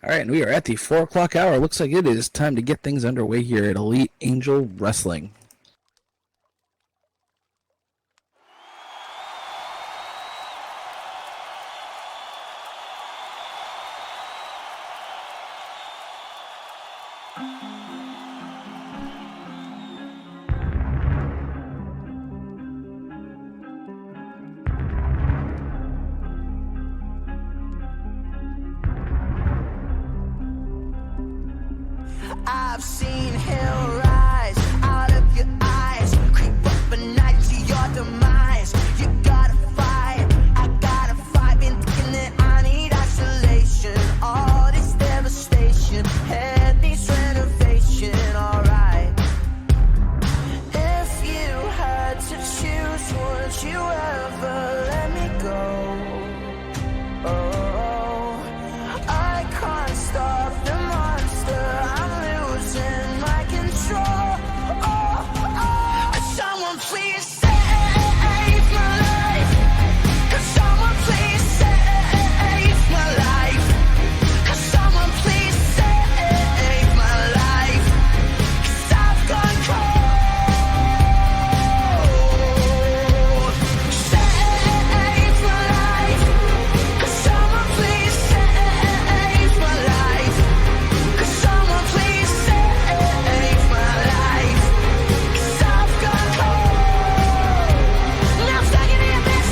All right, and we are at the 4 o'clock hour. Looks like it is time to get things underway here at Elite Angel Wrestling. I've seen hell rise out of your eyes, creep up a night to your demise. You gotta fight, I gotta fight. Been thinking that I need isolation. All this devastation, head needs renovation. Alright, if you had to choose, would you ever let me go? Oh, I can't stop the monster. Losing my control. Someone please save my life. Could someone please save my life? Could someone please save my life? 'Cause I've gone cold. Save my life. Could someone please save my life? Could someone please save my life? 'Cause I've gone cold. Now I'm stuck in the abyss.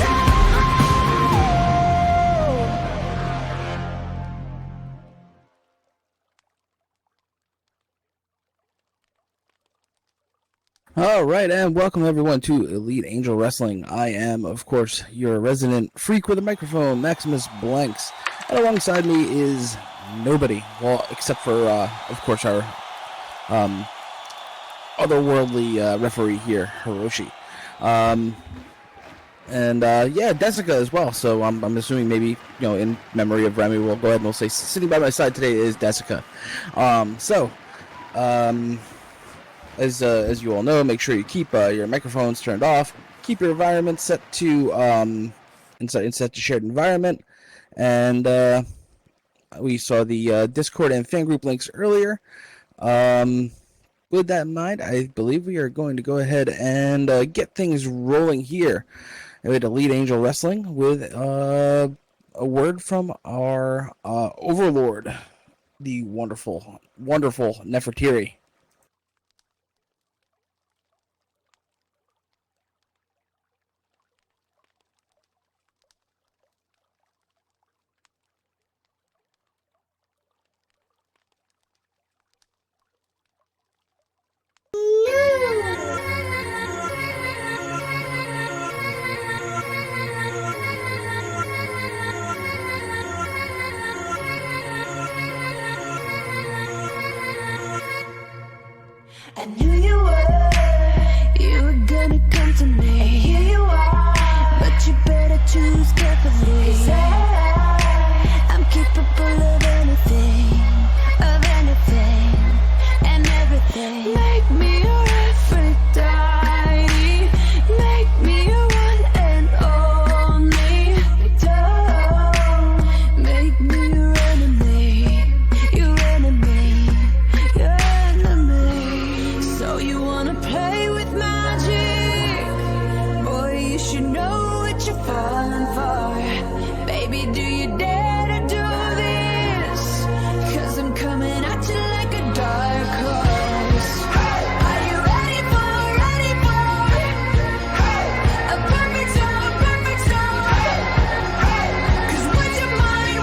All right, and welcome everyone to Elite Angel Wrestling. I am, of course, your resident freak with a microphone, Maximus Blanks. And alongside me is nobody, well, except for, of course, our otherworldly referee here, Hiroshi. Yeah, Desica as well. So I'm assuming maybe, in memory of Remy, we'll go ahead and we'll say sitting by my side today is Desica. As you all know, make sure you keep your microphones turned off. Keep your environment set to set to shared environment. And we saw the Discord and fan group links earlier. With that in mind, I believe we are going to go ahead and get things rolling here at Elite Angel Wrestling with a word from our overlord, the wonderful Nefretiri. I knew you were gonna come to me. And here you are, but you better choose carefully. 'Cause I'm capable of anything, and everything. Make me your Aphrodite, make me your one and only. Don't make me your enemy, your enemy, your enemy. So you wanna play with magic? Boy, you should know what you're falling for. Baby, do you dare to do this? 'Cause I'm coming at you like a dark horse. Are you ready for a perfect storm, perfect storm? 'Cause what's your mind,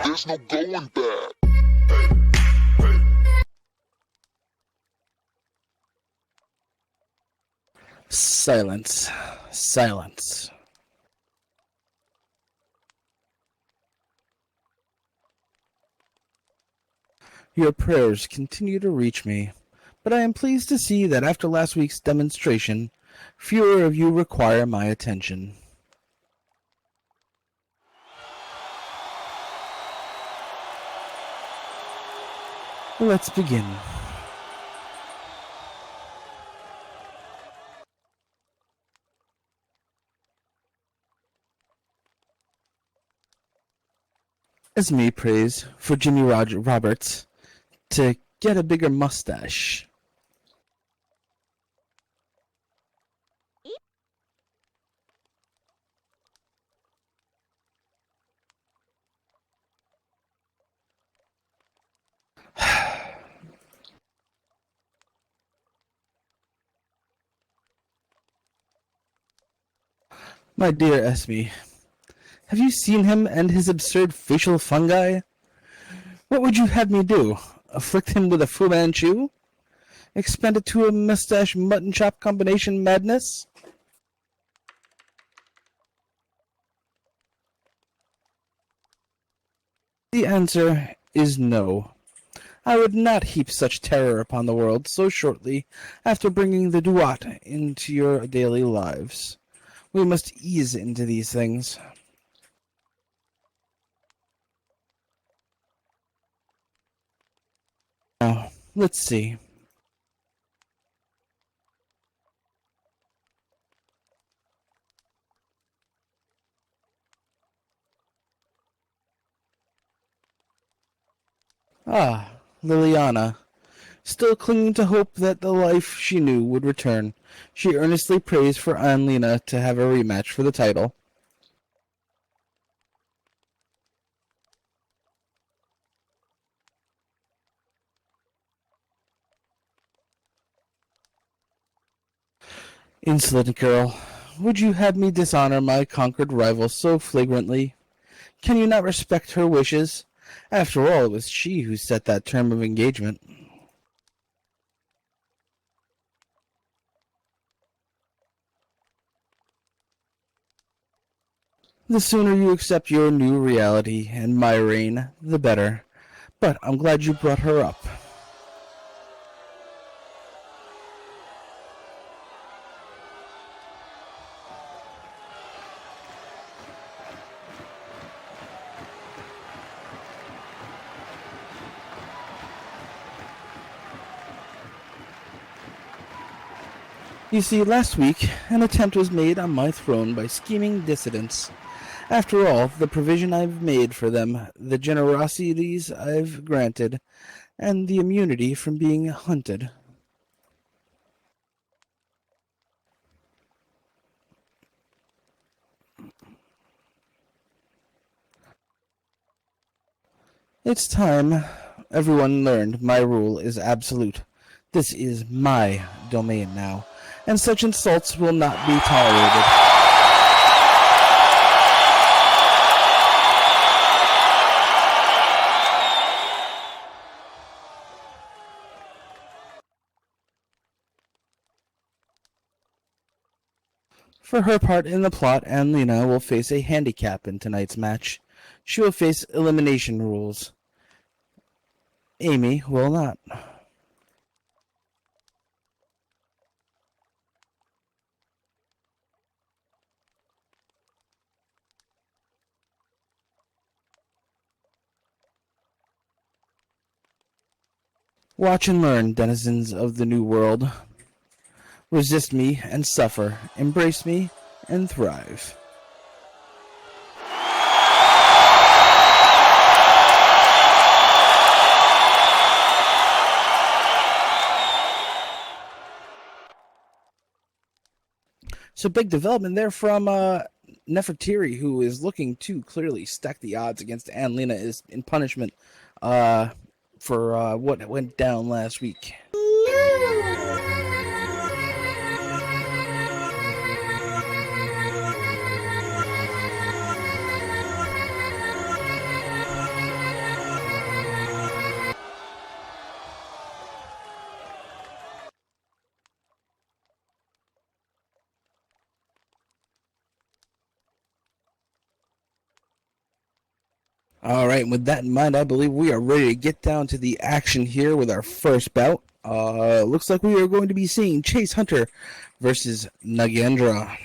There's no going back. Silence. Silence. Your prayers continue to reach me, but I am pleased to see that after last week's demonstration, fewer of you require my attention. Let's begin. Esme prays for Jimmy Roberts to get a bigger mustache. My dear Esme, have you seen him and his absurd facial fungi? What would you have me do? Afflict him with a Fu Manchu? Expand it to a mustache mutton chop combination madness? The answer is no. I would not heap such terror upon the world so shortly after bringing the duat into your daily lives. We must ease into these things. Now, let's see. Ah, Liliana. Still clinging to hope that the life she knew would return, she earnestly prays for Anne-Lena to have a rematch for the title. Insolent girl, would you have me dishonor my conquered rival so flagrantly? Can you not respect her wishes? After all, it was she who set that term of engagement. The sooner you accept your new reality and my reign, the better. But I'm glad you brought her up. You see, last week, an attempt was made on my throne by scheming dissidents. After all, the provision I've made for them, the generosities I've granted, and the immunity from being hunted. It's time everyone learned my rule is absolute. This is my domain now, and such insults will not be tolerated. For her part in the plot, Anne-Lena will face a handicap in tonight's match. She will face elimination rules. Amie will not. Watch and learn, denizens of the New World. Resist me and suffer. Embrace me and thrive. So big development there from Nefretiri, who is looking to clearly stack the odds against Anne-Lena is in punishment for what went down last week. All right, with that in mind, I believe we are ready to get down to the action here with our first bout. Looks like we are going to be seeing Chase Hunter versus Nagendra.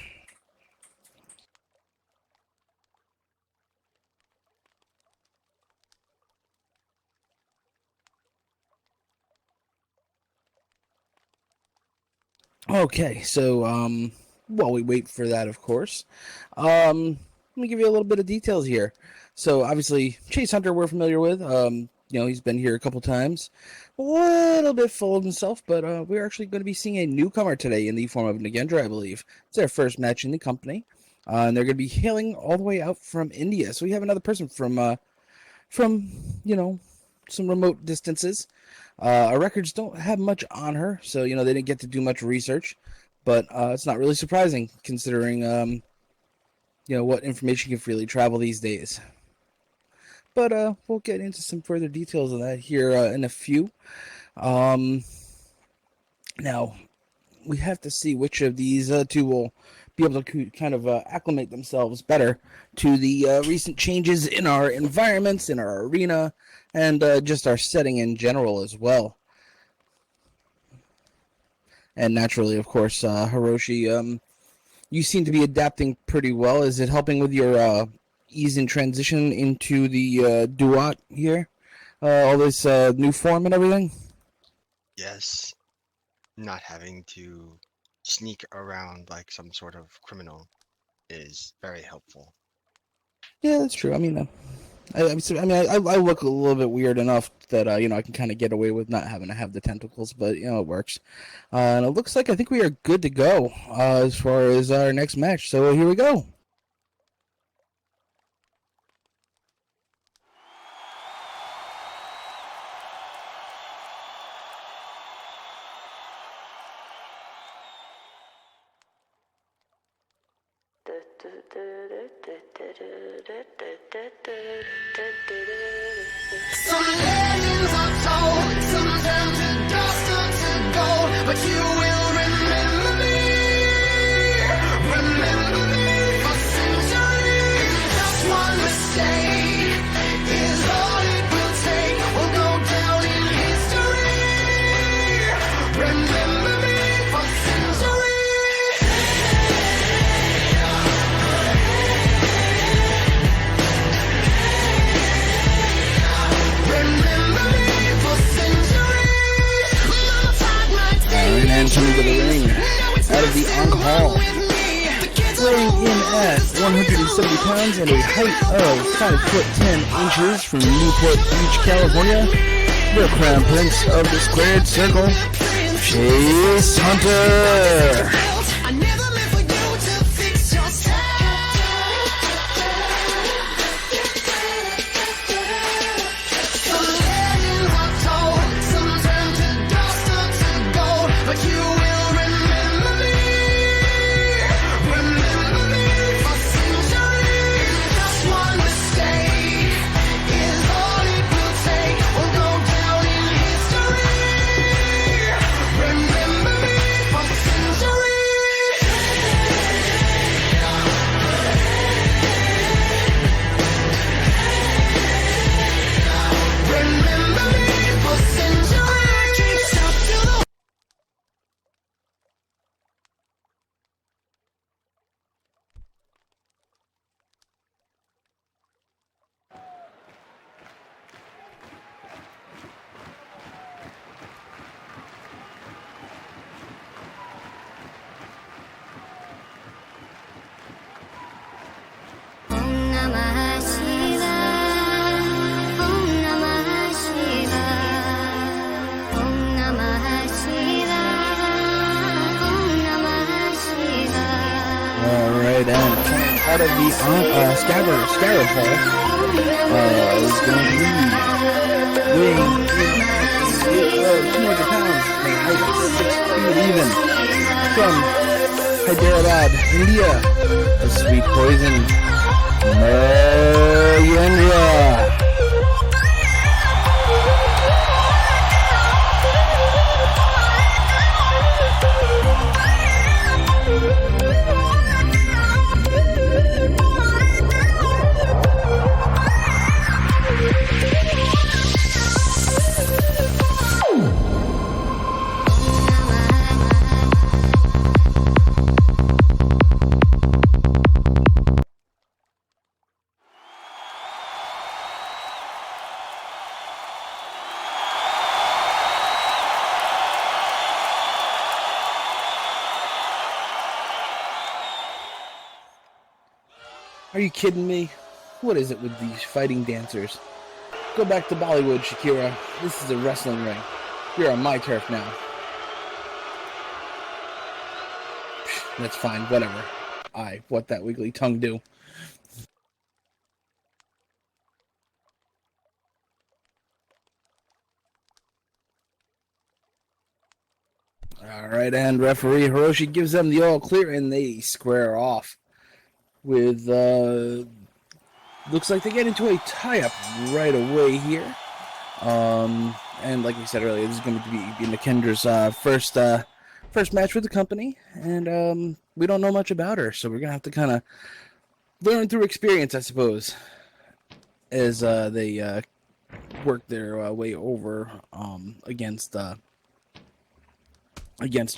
Okay, so while we wait for that, of course, let me give you a little bit of details here. So obviously, Chase Hunter we're familiar with. He's been here a couple times. A little bit full of himself, but we're actually going to be seeing a newcomer today in the form of Nagendra, I believe. It's their first match in the company, and they're going to be hailing all the way out from India. So we have another person from some remote distances. Our records don't have much on her, so they didn't get to do much research. But it's not really surprising considering what information can freely travel these days. But we'll get into some further details of that here in a few. Now, we have to see which of these two will be able to kind of acclimate themselves better to the recent changes in our environments, in our arena, and just our setting in general as well. And naturally, of course, Hiroshi, you seem to be adapting pretty well. Is it helping with your ease in transition into the duat here? All this new form and everything? Yes, not having to sneak around like some sort of criminal is very helpful. Yeah, that's true. I mean, I look a little bit weird enough that I can kind of get away with not having to have the tentacles, but it works. And it looks like I think we are good to go as far as our next match. So here we go. Some legends are told, some turn to dust or to gold, but you will remember me for centuries. Just one mistake is all it will take. We'll go down in history. Remember me for centuries. And coming to the ring, out of the Ang Hall, weighing in at 170 pounds and a height of 5 foot 10 inches from Newport Beach, California, the Crown Prince of the Squared Circle, Chase Hunter. I never meant for you to fix yourself. Some legends are told, some turn to dust or to gold, but you will remember me for centuries. Just one mistake is all it will take. We'll go down in history. Remember me for centuries. Remember me for centuries. Stop to the Om Namah Shivaya. Om Namah Shivaya. Om Namah Shivaya. Om Namah Shivaya. All right, and coming out of the Scarab Hall is going to be weighing in at 200 pounds and a height of 6 feet even from Hyderabad, India, the Sweet Poison, Nagendra. Are you kidding me? What is it with these fighting dancers? Go back to Bollywood, Shakira. This is a wrestling ring. You're on my turf now. That's fine, whatever. What that wiggly tongue do? Alright, and referee Hiroshi gives them the all clear, and they square off with, looks like they get into a tie-up right away here. And like we said earlier, this is going to be Nagendra's first match with the company, and we don't know much about her, so we're going to have to kind of learn through experience, I suppose, as they work their way over against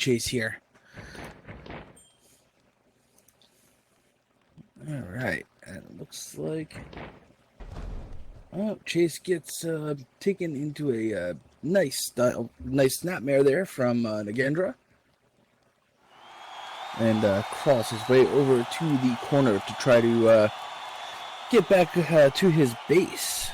Chase here. All right, and it looks like Chase gets taken into a nice snapmare there from Nagendra, and crawls his way over to the corner to try to get back to his base.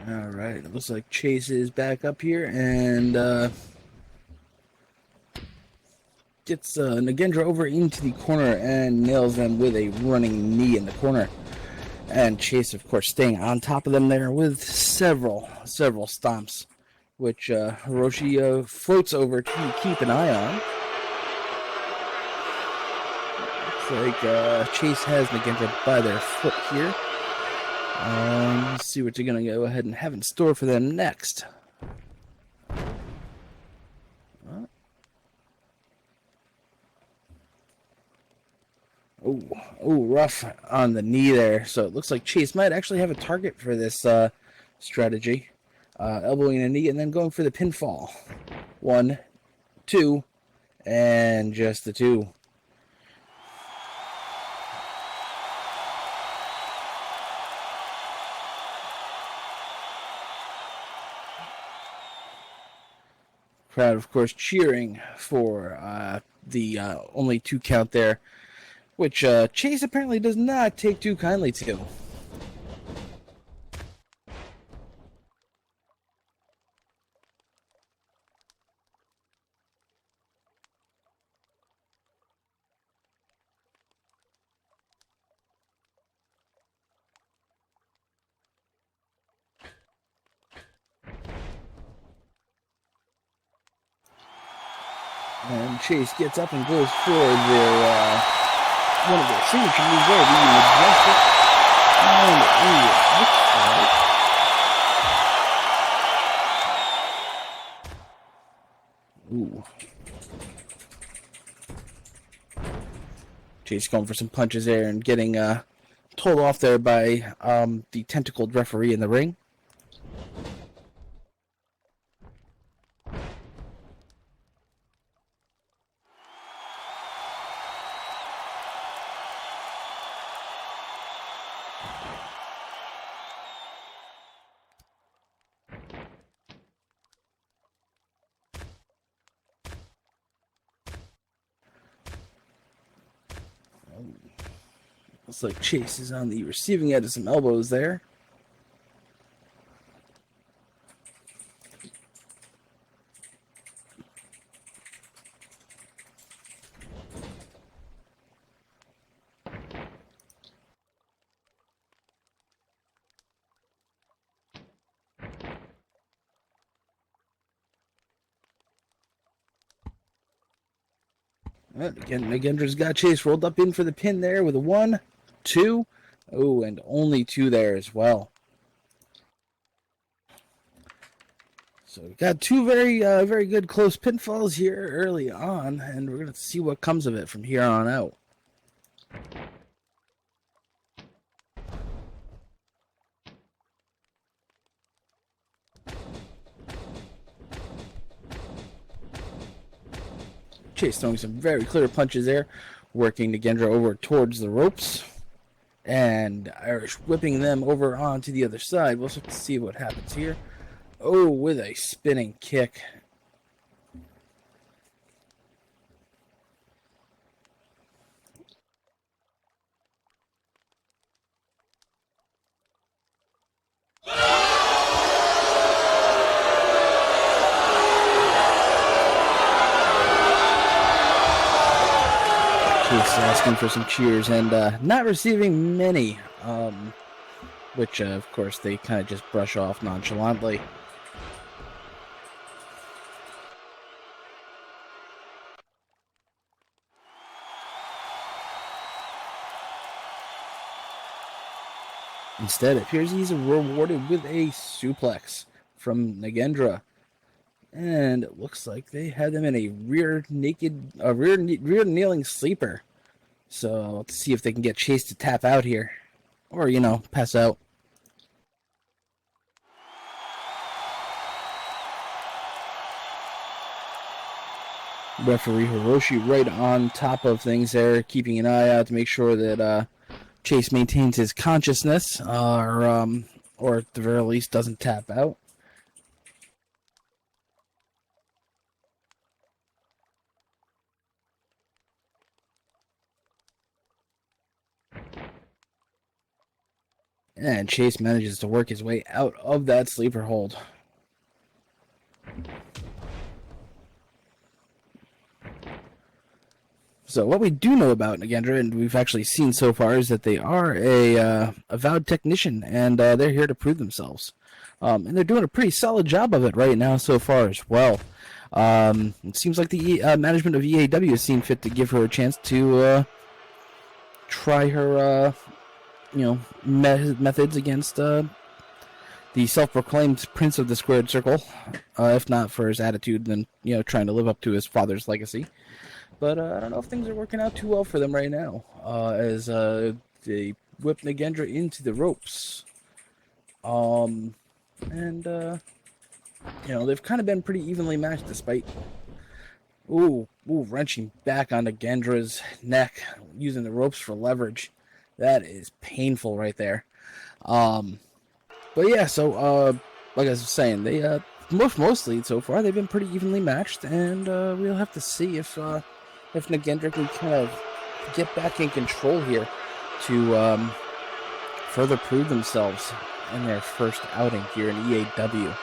All right, it looks like Chase is back up here and gets Nagendra over into the corner and nails them with a running knee in the corner. And Chase, of course, staying on top of them there with several stomps, which Hiroshi floats over to keep an eye on. Looks like Chase has Nagendra by their foot here. Let's see what they're going to go ahead and have in store for them next. Oh, rough on the knee there. So it looks like Chase might actually have a target for this strategy. Elbowing a knee and then going for the pinfall. 1, 2, and just the 2. Crowd, of course, cheering for the only 2 count there, which Chase apparently does not take too kindly to. And Chase gets up and goes for their one of their signature moves there, the majestic. And ooh. Chase going for some punches there and getting told off there by the tentacled referee in the ring. Looks like Chase is on the receiving end of some elbows there. Again, Nagendra's got Chase rolled up in for the pin there with a 1, 2. Oh, and only 2 there as well. So we got two very good close pinfalls here early on, and we're gonna see what comes of it from here on out. Chase throwing some very clear punches there, working Nagendra over towards the ropes, and Irish whipping them over onto the other side. We'll have to see what happens here. Oh, with a spinning kick. Chase asking for some cheers and not receiving many, which of course they kind of just brush off nonchalantly. Instead, it appears he's rewarded with a suplex from Nagendra. And it looks like they had them in a rear kneeling sleeper. So let's see if they can get Chase to tap out here. Or, you know, pass out. Referee Hiroshi right on top of things there, keeping an eye out to make sure that Chase maintains his consciousness, or at the very least doesn't tap out. And Chase manages to work his way out of that sleeper hold. So what we do know about Nagendra, and we've actually seen so far, is that they are a avowed technician, and they're here to prove themselves. And they're doing a pretty solid job of it right now so far as well. It seems like the management of EAW has seen fit to give her a chance to try her methods against the self-proclaimed Prince of the Squared Circle, if not for his attitude, then trying to live up to his father's legacy. But I don't know if things are working out too well for them right now, as they whip Nagendra into the ropes. And they've kind of been pretty evenly matched, despite wrenching back on Nagendra's neck, using the ropes for leverage. That is painful right there. But yeah, so like I was saying, they mostly so far they've been pretty evenly matched, and we'll have to see if Nagendra can kind of get back in control here to further prove themselves in their first outing here in EAW.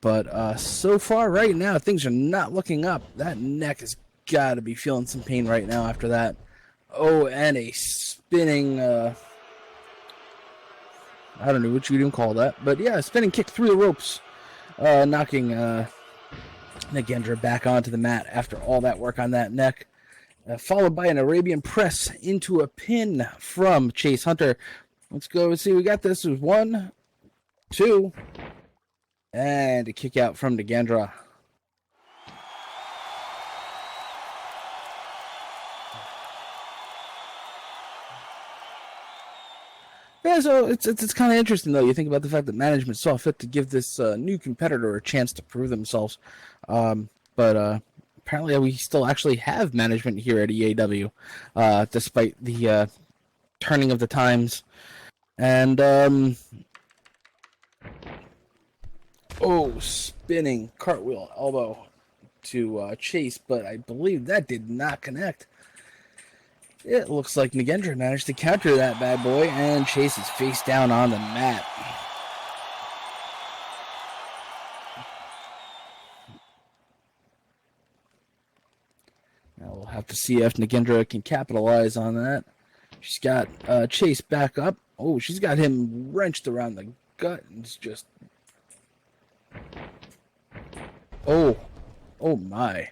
But so far right now, things are not looking up. That neck has got to be feeling some pain right now after that. Oh, and a spinning, I don't know what you even call that, but yeah, a spinning kick through the ropes, knocking Nagendra back onto the mat after all that work on that neck, followed by an Arabian press into a pin from Chase Hunter. Let's go and see. We got this. It was 1, 2, and a kick out from Nagendra. Yeah, so it's kind of interesting, though. You think about the fact that management saw fit to give this new competitor a chance to prove themselves. But apparently we still actually have management here at EAW, despite the turning of the times. And, spinning cartwheel elbow to Chase, but I believe that did not connect. It looks like Nagendra managed to counter that bad boy, and Chase is face down on the mat. Now we'll have to see if Nagendra can capitalize on that. She's got Chase back up. Oh, she's got him wrenched around the gut, and it's just... Oh my.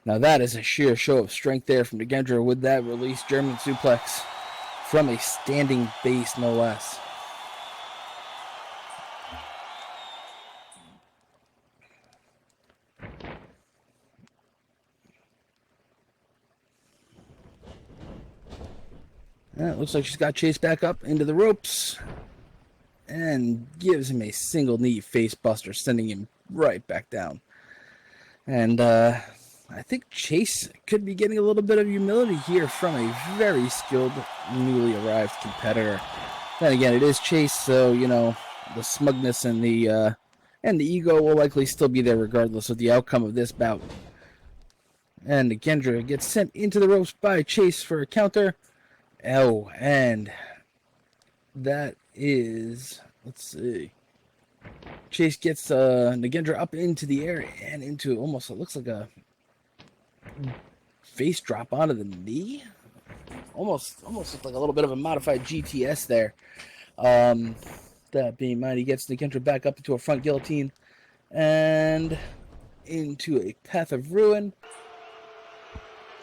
Now that is a sheer show of strength there from Nagendra with that release German suplex from a standing base, no less. It looks like she's got Chase back up into the ropes and gives him a single knee face buster, sending him right back down. And I think Chase could be getting a little bit of humility here from a very skilled, newly arrived competitor. Then again, it is Chase, so, you know, the smugness and the ego will likely still be there regardless of the outcome of this bout. And Nagendra gets sent into the ropes by Chase for a counter. Oh, and that is, let's see. Chase gets Nagendra up into the air and into almost, it looks like a face drop onto the knee. Almost looked like a little bit of a modified GTS there. That being in mind, he gets Nagendra back up into a front guillotine and into a path of ruin.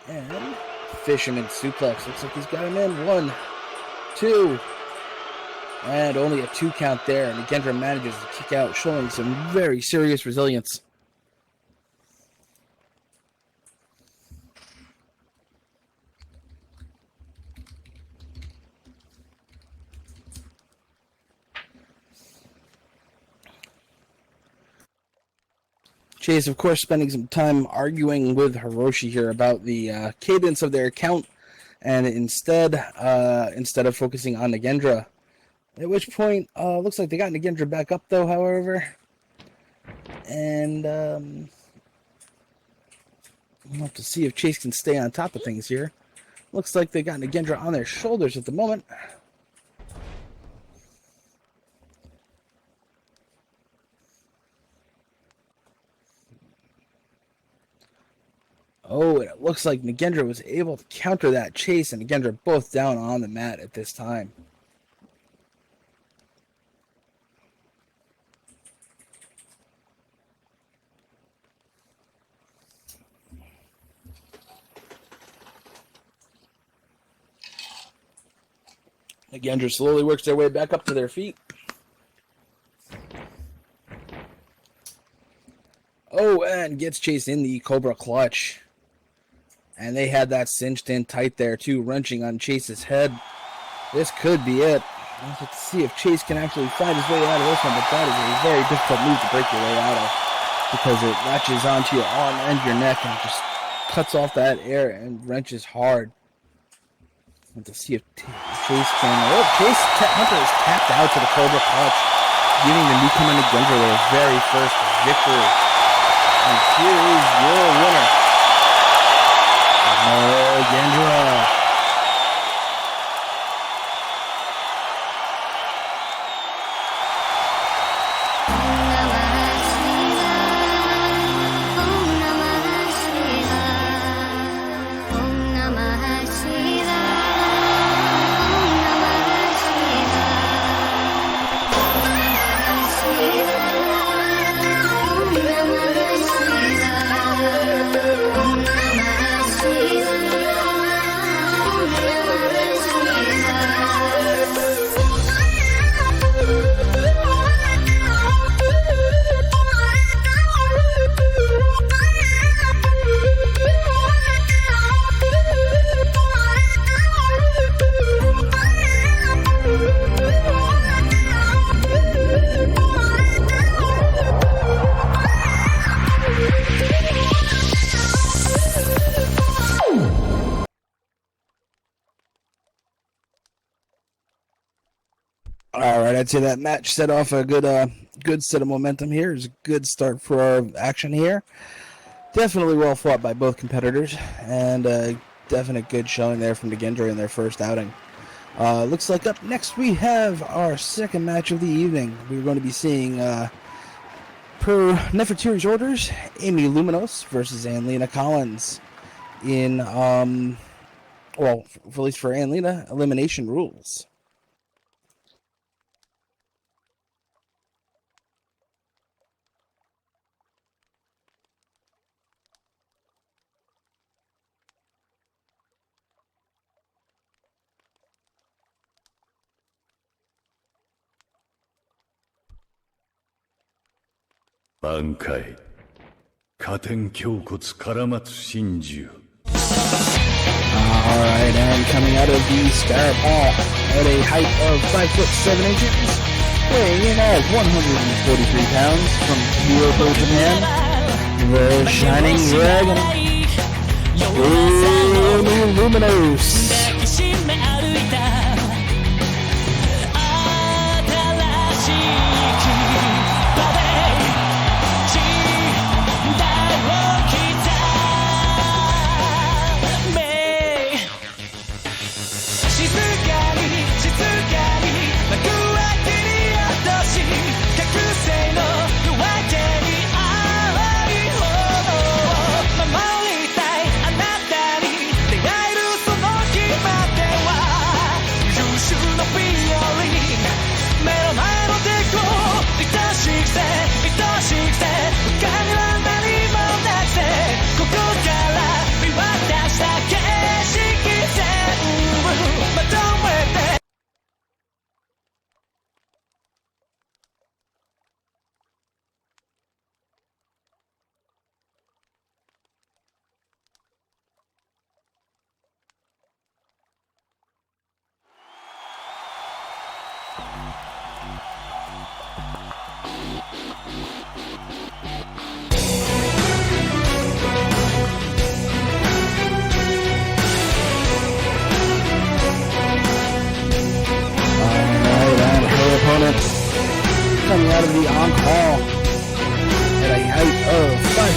And fisherman suplex. Looks like he's got him in. 1, 2. And only a 2 count there. And Nagendra manages to kick out, showing some very serious resilience. Chase, of course, spending some time arguing with Hiroshi here about the cadence of their count, and instead of focusing on Nagendra. At which point, looks like they got Nagendra back up, though, however. And we'll have to see if Chase can stay on top of things here. Looks like they got Nagendra on their shoulders at the moment. Oh, it looks like Nagendra was able to counter that Chase and Nagendra both down on the mat at this time. Nagendra slowly works their way back up to their feet. Oh, and gets Chase in the Cobra Clutch. And they had that cinched in tight there, too, wrenching on Chase's head. This could be it. Let's see if Chase can actually find his way out of this one, but that is a very difficult move to break your way out of, because it latches onto your arm and your neck and just cuts off that air and wrenches hard. Let's see if Chase can... Oh, Chase Hunter is tapped out to the Cobra Clutch, giving the newcomer Nagendra their very first victory. And here is your winner, Nagendra. All right, I'd say that match set off a good set of momentum here. It's a good start for our action here. Definitely well fought by both competitors, and a definite good showing there from Nagendra in their first outing. Looks like up next we have our second match of the evening. We're going to be seeing, per Nefretiri's orders, Amie Luminos versus Anne-Lena Collins in, well, at least for Anne-Lena, elimination rules. 반kai 加点胸骨から松真珠 All Alright, and coming out of the Star Ball at a height of 5 foot 7 inches, weighing in at 143 pounds from Kyoto, Japan, the Shining Dragon, Luminos.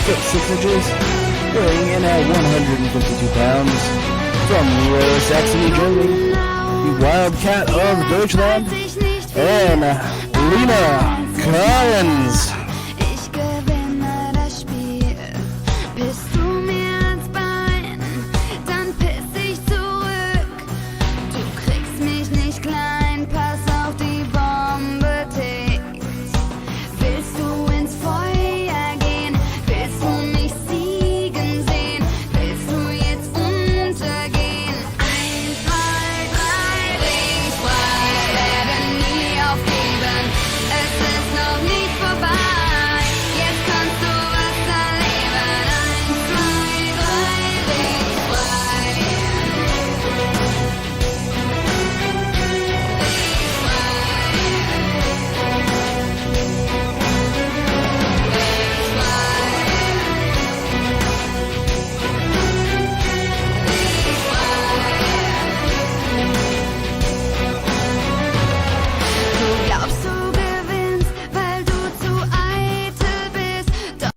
6 inches, weighing in at 152 pounds, from Saxony, Germany, the Wildcat of Deutschland, Anne-Lena Collins. Ich gewinne das Spiel. Bist du mir ans Bein, dann piss ich zurück. Du kriegst mich nicht klein, pass auf, die Bombe tickt. Willst du ins Feuer gehen? Willst du mich siegen sehen? Willst du jetzt untergehen? 1, 2, 3, links, frei, werde nie aufgeben. Es ist noch nicht vorbei. Jetzt kannst du was erleben. 1, 2, 3, links, frei. Du glaubst, du gewinnst, weil du zu eitel bist. Doch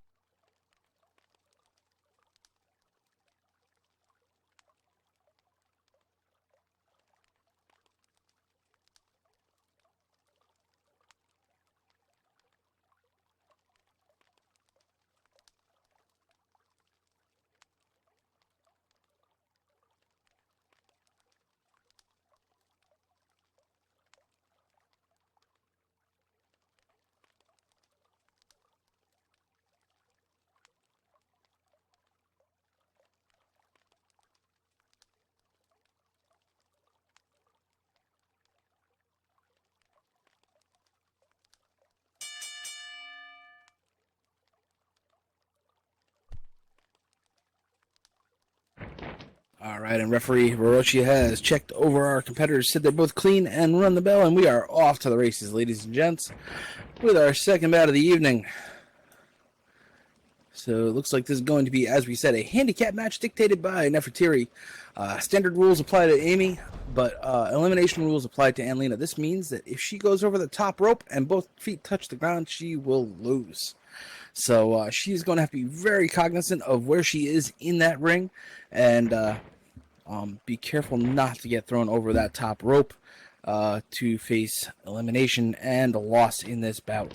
All right, and referee Hiroshi has checked over our competitors, said they're both clean, and run the bell, and we are off to the races, ladies and gents, with our second bout of the evening. So it looks like this is going to be, as we said, a handicap match dictated by Nefretiri. Standard rules apply to Amie, but elimination rules apply to Anne-Lena. This means that if she goes over the top rope and both feet touch the ground, she will lose. So she's going to have to be very cognizant of where she is in that ring, and be careful not to get thrown over that top rope to face elimination and a loss in this bout.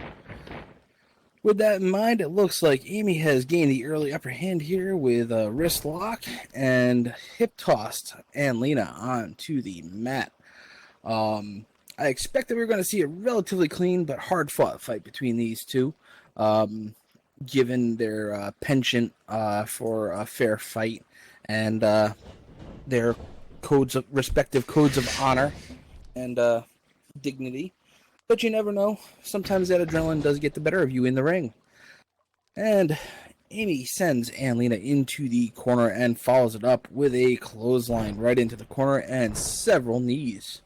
With that in mind, it looks like Amie has gained the early upper hand here with a wrist lock and hip tossed Anne-Lena onto the mat. I expect that we're going to see a relatively clean but hard-fought fight between these two, given their penchant for a fair fight and their respective codes of honor and dignity. But you never know. Sometimes that adrenaline does get the better of you in the ring. And Amie sends Anne-Lena into the corner and follows it up with a clothesline right into the corner and several knees.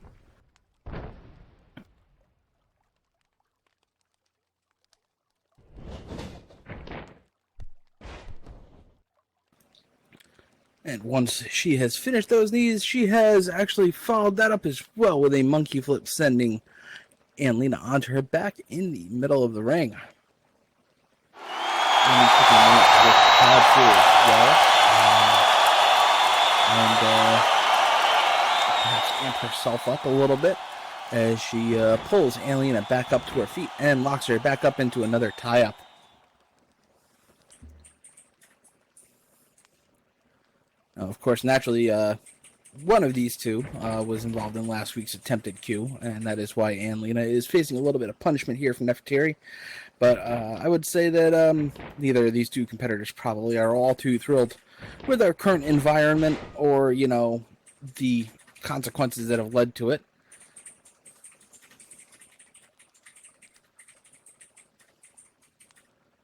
And once she has finished those knees, she has actually followed that up as well with a monkey flip, sending Anne-Lena onto her back in the middle of the ring. And taking a minute to get pad through as well. And perhaps amp herself up a little bit as she pulls Anne-Lena back up to her feet and locks her back up into another tie-up. Now, of course, naturally, one of these two was involved in last week's attempted coup, and that is why Anne-Lena is facing a little bit of punishment here from Nefretiri. But I would say that neither of these two competitors probably are all too thrilled with our current environment or, you know, the consequences that have led to it.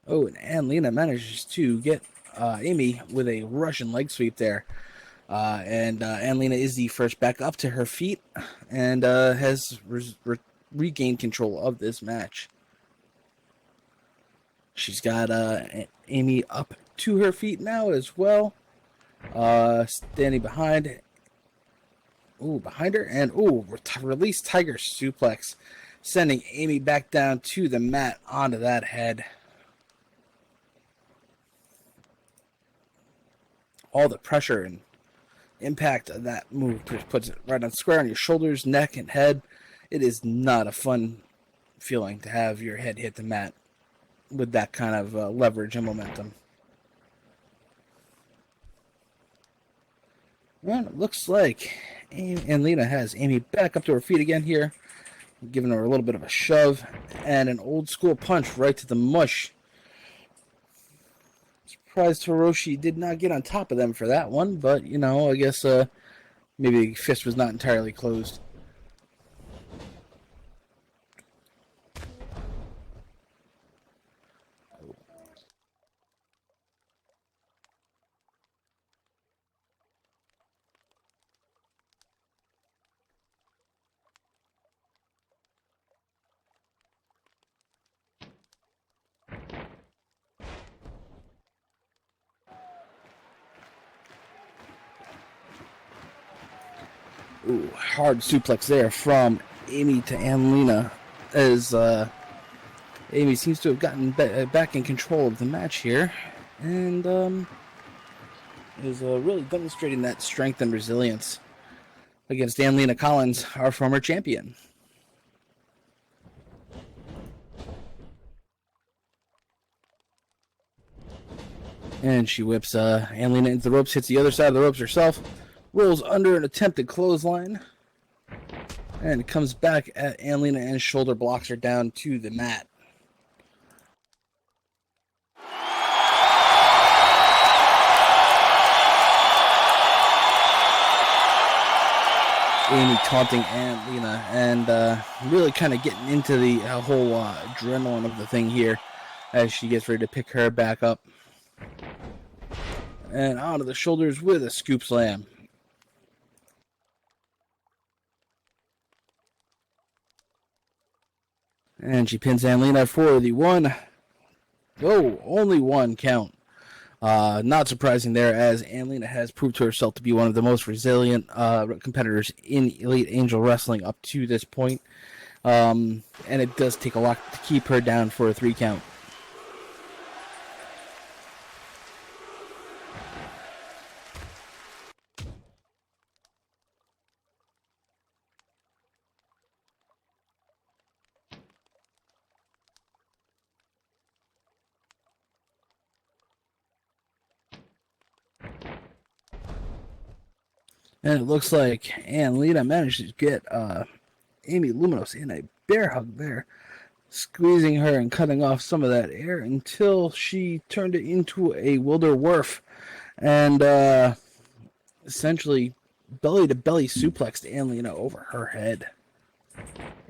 Oh, and Anne-Lena manages to get Amie with a Russian leg sweep there. And Anne-Lena is the first back up to her feet and has regained control of this match. She's got Amie up to her feet now as well. Standing behind her. And, release Tiger Suplex. Sending Amie back down to the mat onto that head. All the pressure and impact of that move puts it right on square on your shoulders, neck, and head. It is not a fun feeling to have your head hit the mat with that kind of leverage and momentum. And it looks like Anne-Lena has Amie back up to her feet again here, giving her a little bit of a shove and an old school punch right to the mush. Surprised Hiroshi did not get on top of them for that one, but, you know, I guess maybe the fist was not entirely closed. Ooh, hard suplex there from Amie to Anne-Lena as Amie seems to have gotten back in control of the match here and is really demonstrating that strength and resilience against Anne-Lena Collins, our former champion. And she whips Anne-Lena into the ropes, hits the other side of the ropes herself, rolls under an attempted clothesline, and comes back at Anne-Lena and shoulder blocks her down to the mat. Amie taunting Anne-Lena and really kind of getting into the whole adrenaline of the thing here as she gets ready to pick her back up. And onto the shoulders with a scoop slam. And she pins Anne-Lena for the only one count. Not surprising there, as Anne-Lena has proved to herself to be one of the most resilient competitors in Elite Angel Wrestling up to this point. And it does take a lot to keep her down for a 3 count. And it looks like Anne-Lena managed to get Amie Luminos in a bear hug there, squeezing her and cutting off some of that air until she turned it into a Wilder Wurf and essentially belly-to-belly suplexed Anne-Lena over her head.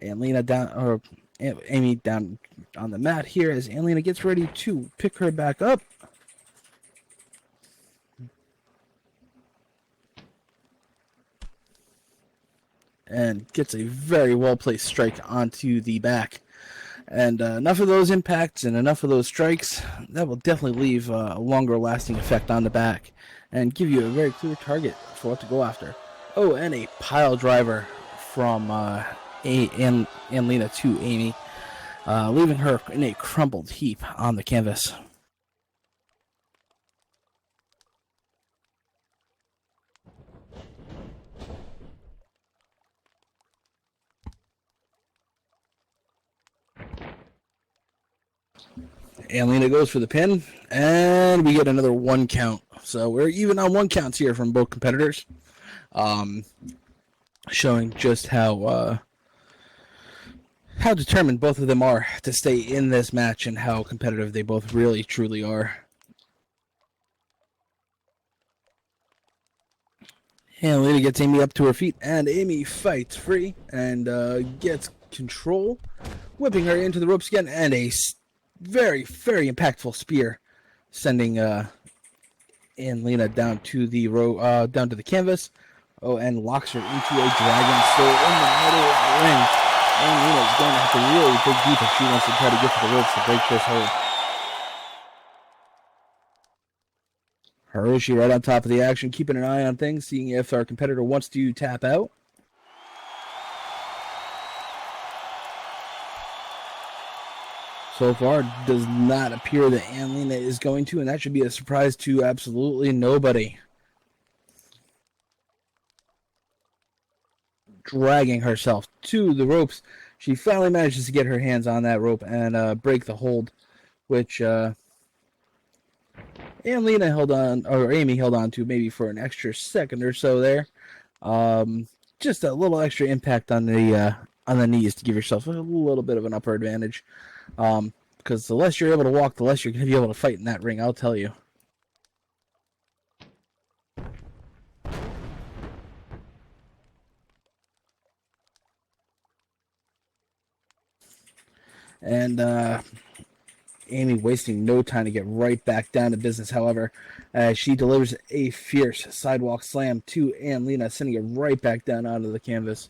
Amie down on the mat here as Anne-Lena gets ready to pick her back up. and gets a very well-placed strike onto the back. And enough of those impacts and enough of those strikes, that will definitely leave a longer-lasting effect on the back and give you a very clear target for what to go after. Oh, and a pile driver from Anne-Lena to Amie, leaving her in a crumpled heap on the canvas. Anne-Lena goes for the pin, and we get another 1 count. So we're even on 1 counts here from both competitors, showing just how determined both of them are to stay in this match and how competitive they both really truly are. Anne-Lena gets Amie up to her feet, and Amie fights free and gets control, whipping her into the ropes again, and a very, very impactful spear, sending Anne-Lena down to the canvas. Oh, and locks her into a dragon soul in the middle of the ring. Anne-Lena is going to have to really dig deep if she wants to try to get to the ropes to break this hold. Hiroshi right on top of the action, keeping an eye on things, seeing if our competitor wants to tap out. So far, does not appear that Anne-Lena is going to, and that should be a surprise to absolutely nobody. Dragging herself to the ropes, she finally manages to get her hands on that rope and break the hold, which Anne-Lena held on, or Amie held on to maybe for an extra second or so there. Just a little extra impact on the knees to give yourself a little bit of an upper advantage. Because the less you're able to walk, the less you're going to be able to fight in that ring, I'll tell you. And Amie wasting no time to get right back down to business, however, as she delivers a fierce sidewalk slam to Anne-Lena, sending it right back down onto the canvas.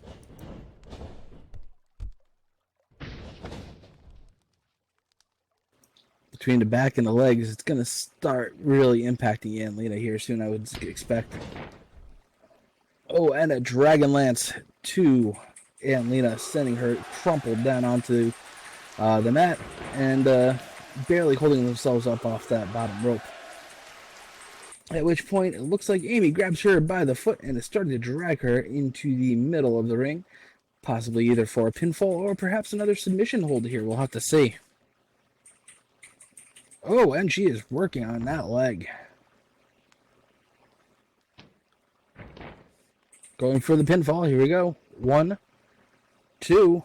Between the back and the legs, it's going to start really impacting Anne-Lena here soon, I would expect. Oh, and a Dragon Lance to Anne-Lena, sending her crumpled down onto the mat and barely holding themselves up off that bottom rope. At which point, it looks like Amie grabs her by the foot and is starting to drag her into the middle of the ring, possibly either for a pinfall or perhaps another submission hold here. We'll have to see. Oh, and she is working on that leg. Going for the pinfall. Here we go. 1, 2,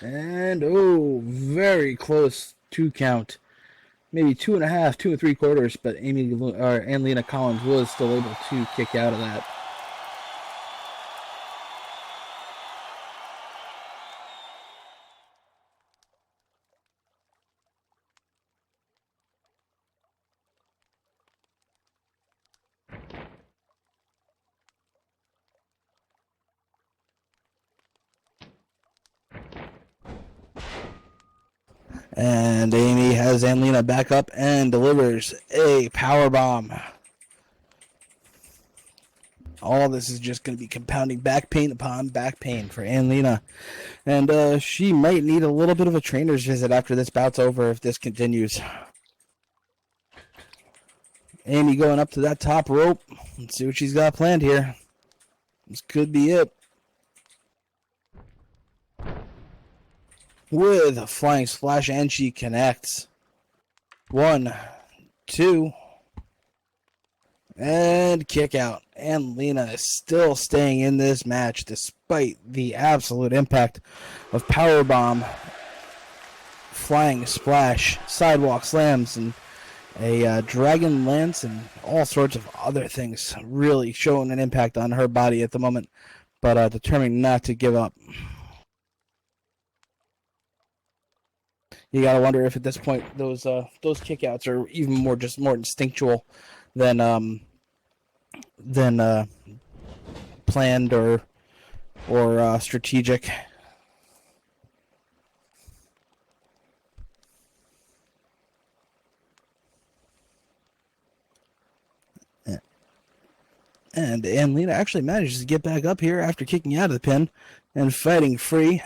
and oh, very close 2 count. Maybe 2.5, 2 3/4, but Anne-Lena Collins was still able to kick out of that. And Amie has Anne-Lena back up and delivers a power bomb. All this is just going to be compounding back pain upon back pain for Anne-Lena. And she might need a little bit of a trainer's visit after this bout's over if this continues. Amie going up to that top rope. Let's see what she's got planned here. This could be it. With a flying splash, and she connects. 1, 2, and kick out. Anne-Lena is still staying in this match despite the absolute impact of powerbomb, flying splash, sidewalk slams, and a dragon lance, and all sorts of other things really showing an impact on her body at the moment, but determined not to give up. You gotta wonder if at this point those kickouts are even more instinctual than planned or or strategic. And Anne-Lena actually manages to get back up here after kicking out of the pin and fighting free,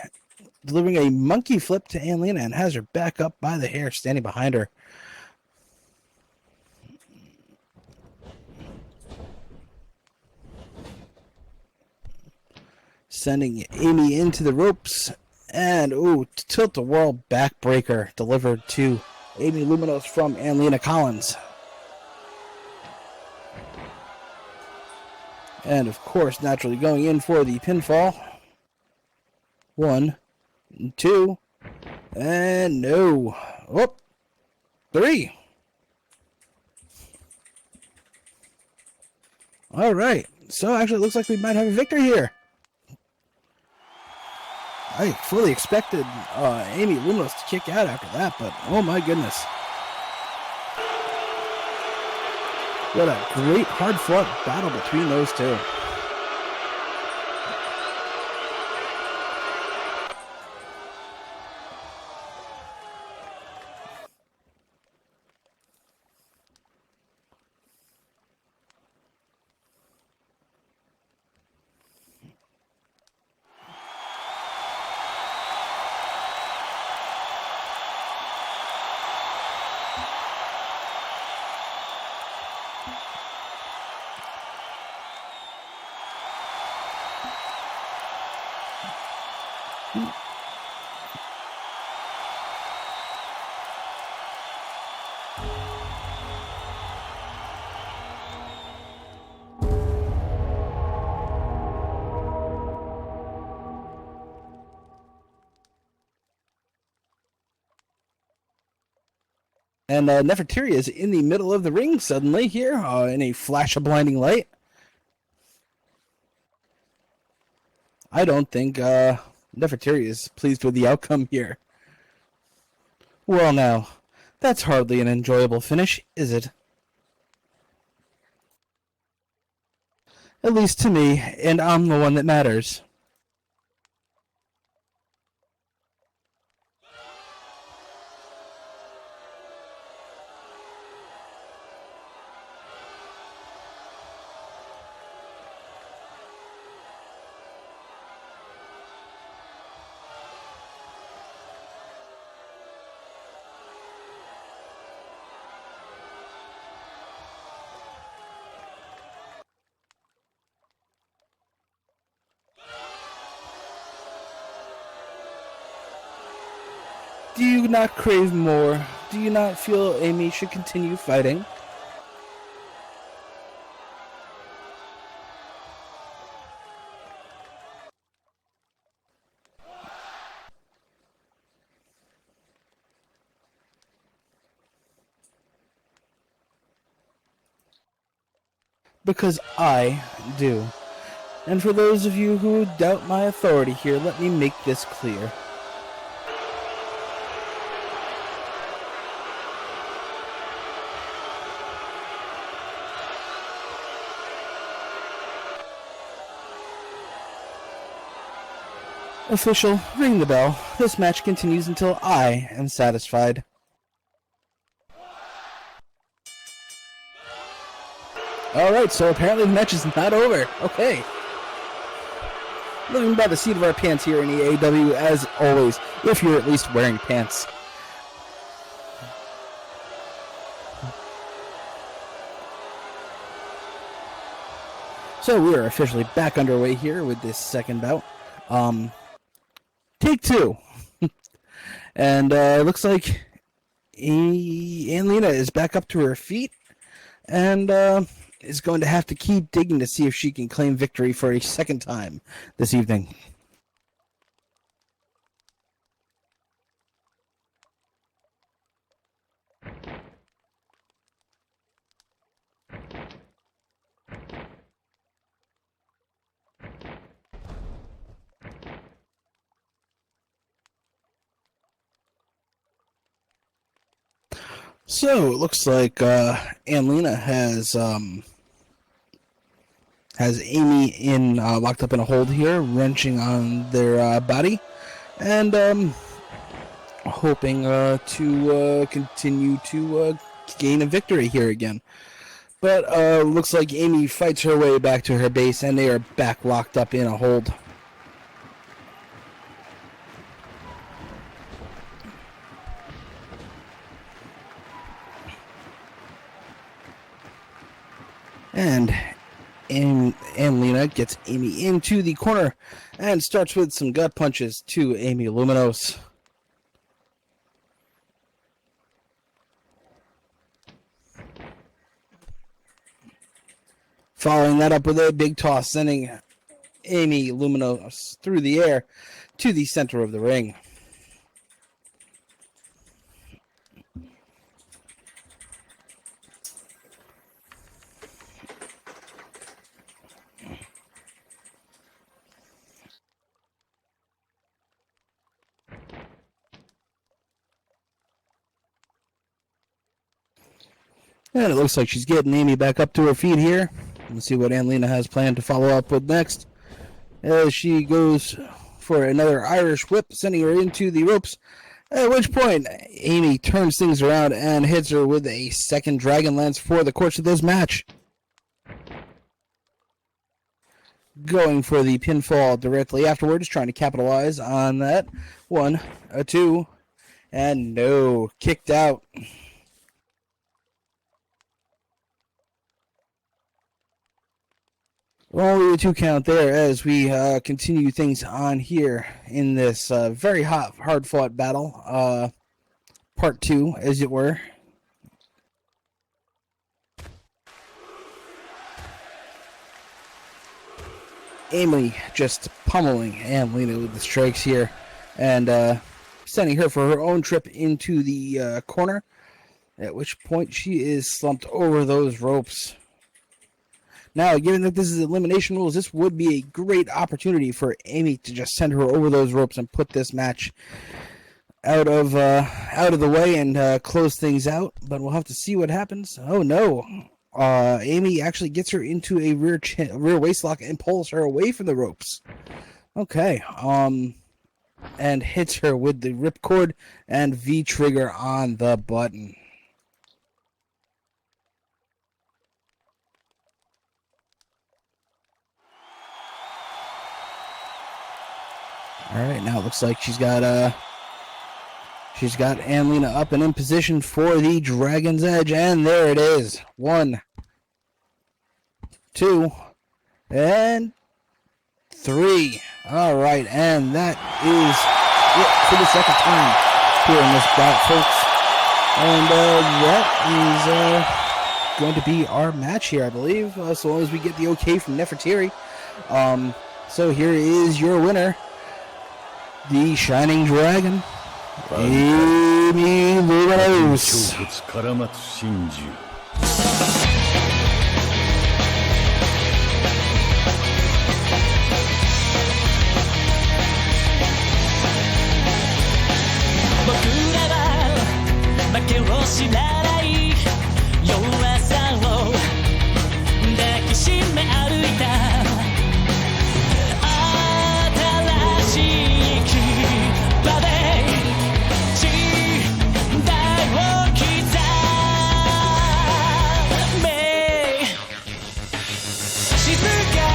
delivering a monkey flip to Anne-Lena and has her back up by the hair, standing behind her. Sending Amie into the ropes. And, ooh, tilt-a-whirl backbreaker delivered to Amie Luminos from Anne-Lena Collins. And, of course, naturally going in for the pinfall. 1, 2, and no. Oh, 3. All right. So, actually, it looks like we might have a victor here. I fully expected Amie Luminos to kick out after that, but oh my goodness. What a great hard-fought battle between those two. And Nefretiri is in the middle of the ring suddenly here in a flash of blinding light. I don't think Nefretiri is pleased with the outcome here. Well now, that's hardly an enjoyable finish, is it? At least to me, and I'm the one that matters. Do you not crave more? Do you not feel Amie should continue fighting? Because I do. And for those of you who doubt my authority here, let me make this clear. Official, ring the bell. This match continues until I am satisfied. Alright, so apparently the match is not over. Okay. Living by the seat of our pants here in EAW, as always, if you're at least wearing pants. So we are officially back underway here with this second bout. Take 2. And it looks like Anne-Lena is back up to her feet and is going to have to keep digging to see if she can claim victory for a second time this evening. So it looks like Anne-Lena has has Amie in locked up in a hold here, wrenching on their body, and hoping to continue to gain a victory here again. But looks like Amie fights her way back to her base, and they are back locked up in a hold. And Anne-Lena gets Amie into the corner and starts with some gut punches to Amie Luminos. Following that up with a big toss, sending Amie Luminos through the air to the center of the ring. And it looks like she's getting Amie back up to her feet here. Let's see what Anne-Lena has planned to follow up with next. As she goes for another Irish whip, sending her into the ropes. At which point, Amie turns things around and hits her with a second Dragon Lance for the course of this match. Going for the pinfall directly afterwards, trying to capitalize on that. 1, 2, and no, kicked out. Only a 2 count there as we continue things on here in this very hard-fought battle. Part 2, as it were. Amie just pummeling Anne-Lena with the strikes here and sending her for her own trip into the corner, at which point she is slumped over those ropes. Now, given that this is elimination rules, this would be a great opportunity for Amie to just send her over those ropes and put this match out of the way and close things out. But we'll have to see what happens. Oh no, Amie actually gets her into a rear waistlock and pulls her away from the ropes. Okay, and hits her with the ripcord and V trigger on the button. All right, now it looks like she's got Anne-Lena up and in position for the Dragon's Edge, and there it is. 1, 2, and 3. All right, and that is it for the second time here in this bout, folks. And that is going to be our match here, I believe, so long as we get the okay from Nefretiri. So here is your winner, the Shining Dragon, Amie Luminos. 胸骨から待つ真珠 僕らは負けを知らない弱さを抱きしめ歩いた新しい牙で時代を刻め静か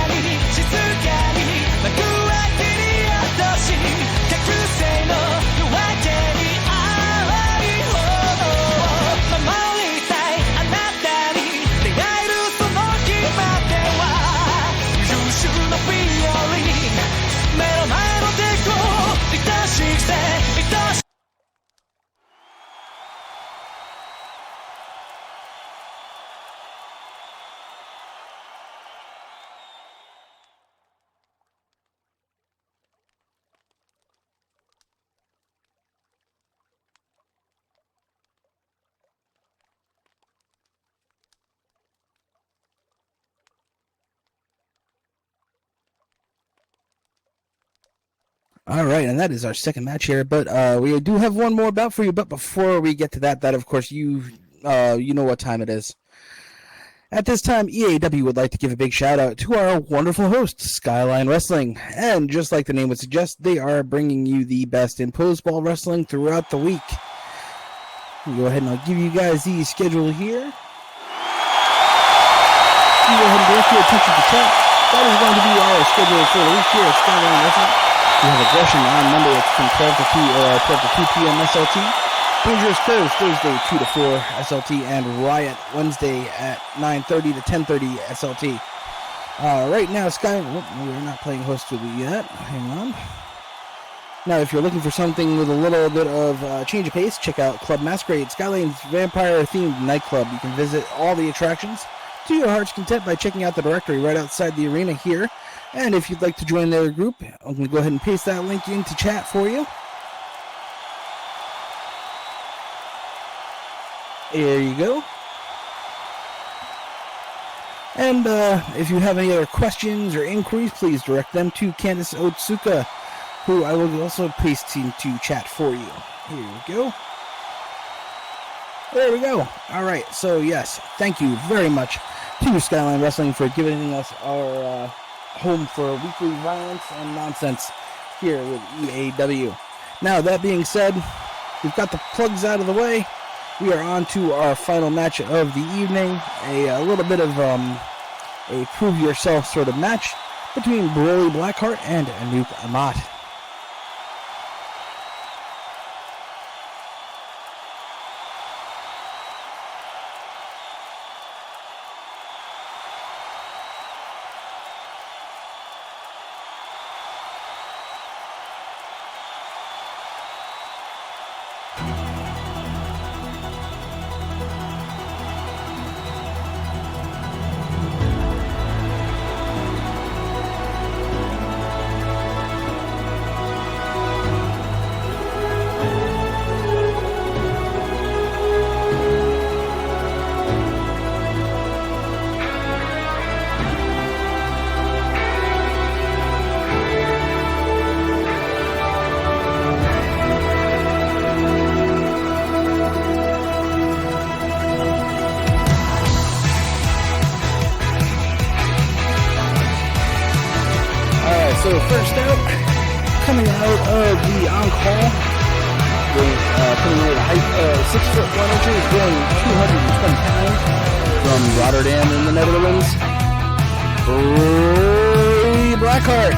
に静かに幕は切り落とし覚醒の夜明けに淡い炎を守りたいあなたに出会えるその日までは優秀なビオリン目の前の敵を愛しくて愛し All right, and that is our second match here. But we do have one more bout for you. But before we get to that, of course you know what time it is. At this time, EAW would like to give a big shout out to our wonderful host, Skyline Wrestling. And just like the name would suggest, they are bringing you the best in post ball wrestling throughout the week. I'll go ahead and I'll give you guys the schedule here. You go ahead and direct your attention to chat. That is going to be our schedule for the week here at Skyline Wrestling. We have Aggression on Monday at from 12 to 2 p.m. SLT. Dangerous Curves Thursday 2 to 4 SLT, and Riot Wednesday at 9:30 to 10:30 SLT. Right now, we're not playing host with you yet. Hang on. Now, if you're looking for something with a little bit of change of pace, check out Club Masquerade, Skyline's vampire-themed nightclub. You can visit all the attractions to your heart's content by checking out the directory right outside the arena here. And if you'd like to join their group, I'm going to go ahead and paste that link into chat for you. There you go. And if you have any other questions or inquiries, please direct them to Candace Otsuka, who I will also paste into chat for you. Here we go. There we go. All right. So, yes, thank you very much to Skyline Wrestling for giving us our home for weekly violence and nonsense here with EAW. Now, that being said, we've got the plugs out of the way. We are on to our final match of the evening, a little bit of a prove yourself sort of match between Broly Blackheart and Anuke-Emhat. So first out, coming out of the on-call, coming in at a height of 6 foot 1 inches, weighing 220 pounds, from Rotterdam in the Netherlands, Broly Blackheart.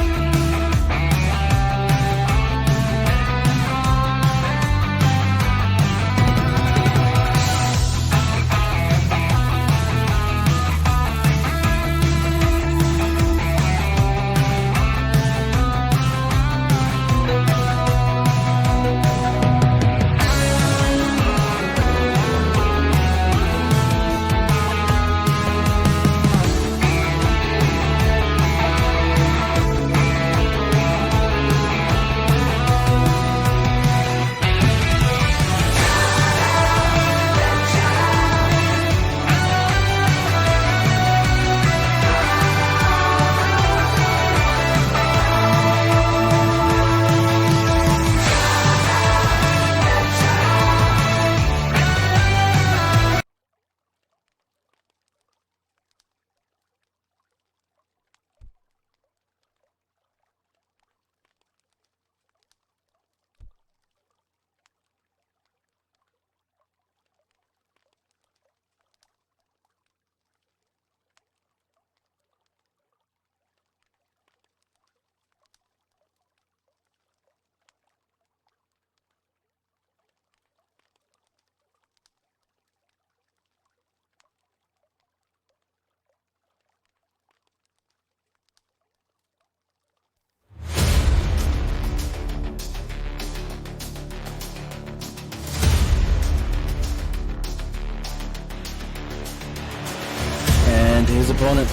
His opponent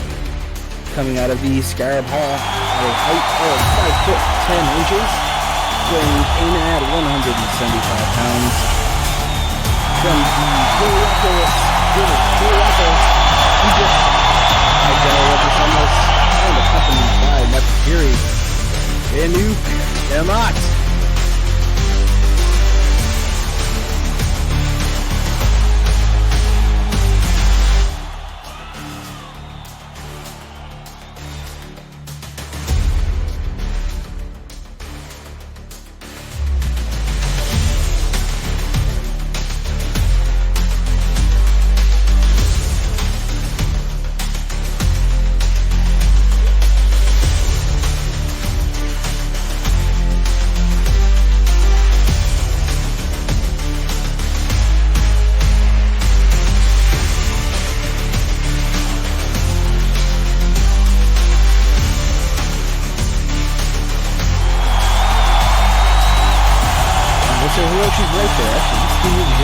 coming out of the Scarab Hall at a height of 5 foot 10 inches, weighing in at 175 pounds. From the Blackheart, Egypt, by General Representatives, and accompanied by Nefretiri, Anuke-Emhat.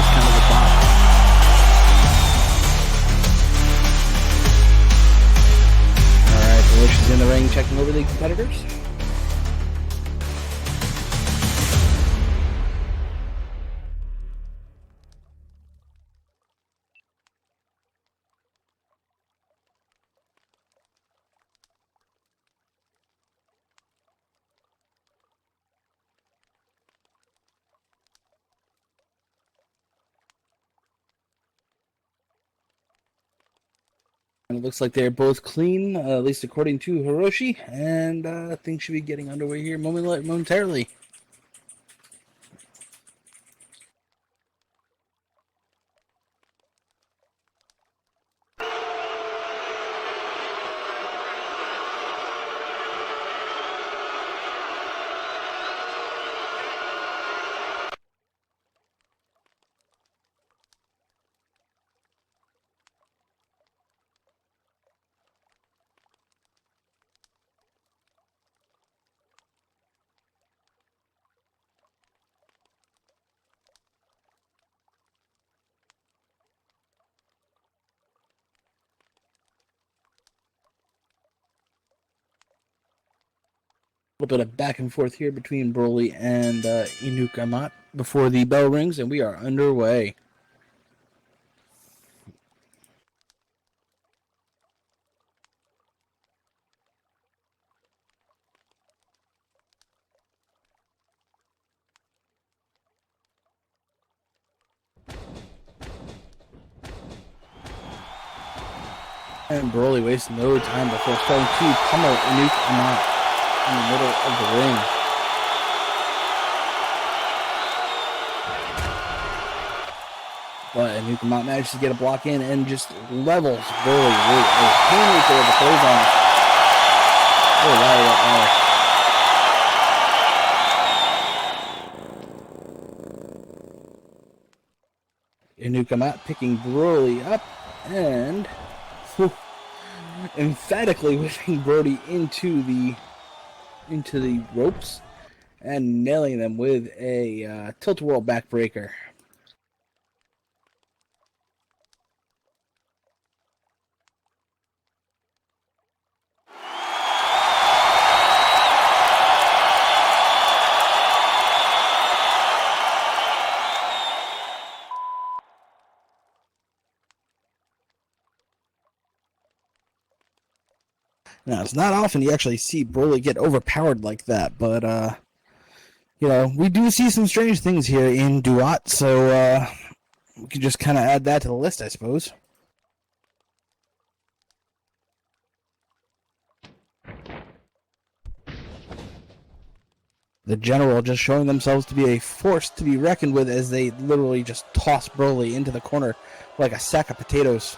is kind of a bop. Alright, Felicia's in the ring checking over the competitors. And it looks like they're both clean, at least according to Hiroshi, and things should be getting underway here momentarily. A little bit of back and forth here between Broly and Anuke-Emhat before the bell rings, and we are underway. And Broly wastes no time before starting to pummel Anuke-Emhat in the middle of the ring. But Anuke-Emhat manages to get a block in and just levels Broly with a haymaker of the close on. Oh, wow. Anuke-Emhat picking Broly up and emphatically whipping Brody into the ropes and nailing them with a tilt-a-whirl backbreaker. Now, it's not often you actually see Broly get overpowered like that, but, you know, we do see some strange things here in Duat, so, we can just kind of add that to the list, I suppose. The General just showing themselves to be a force to be reckoned with as they literally just toss Broly into the corner like a sack of potatoes.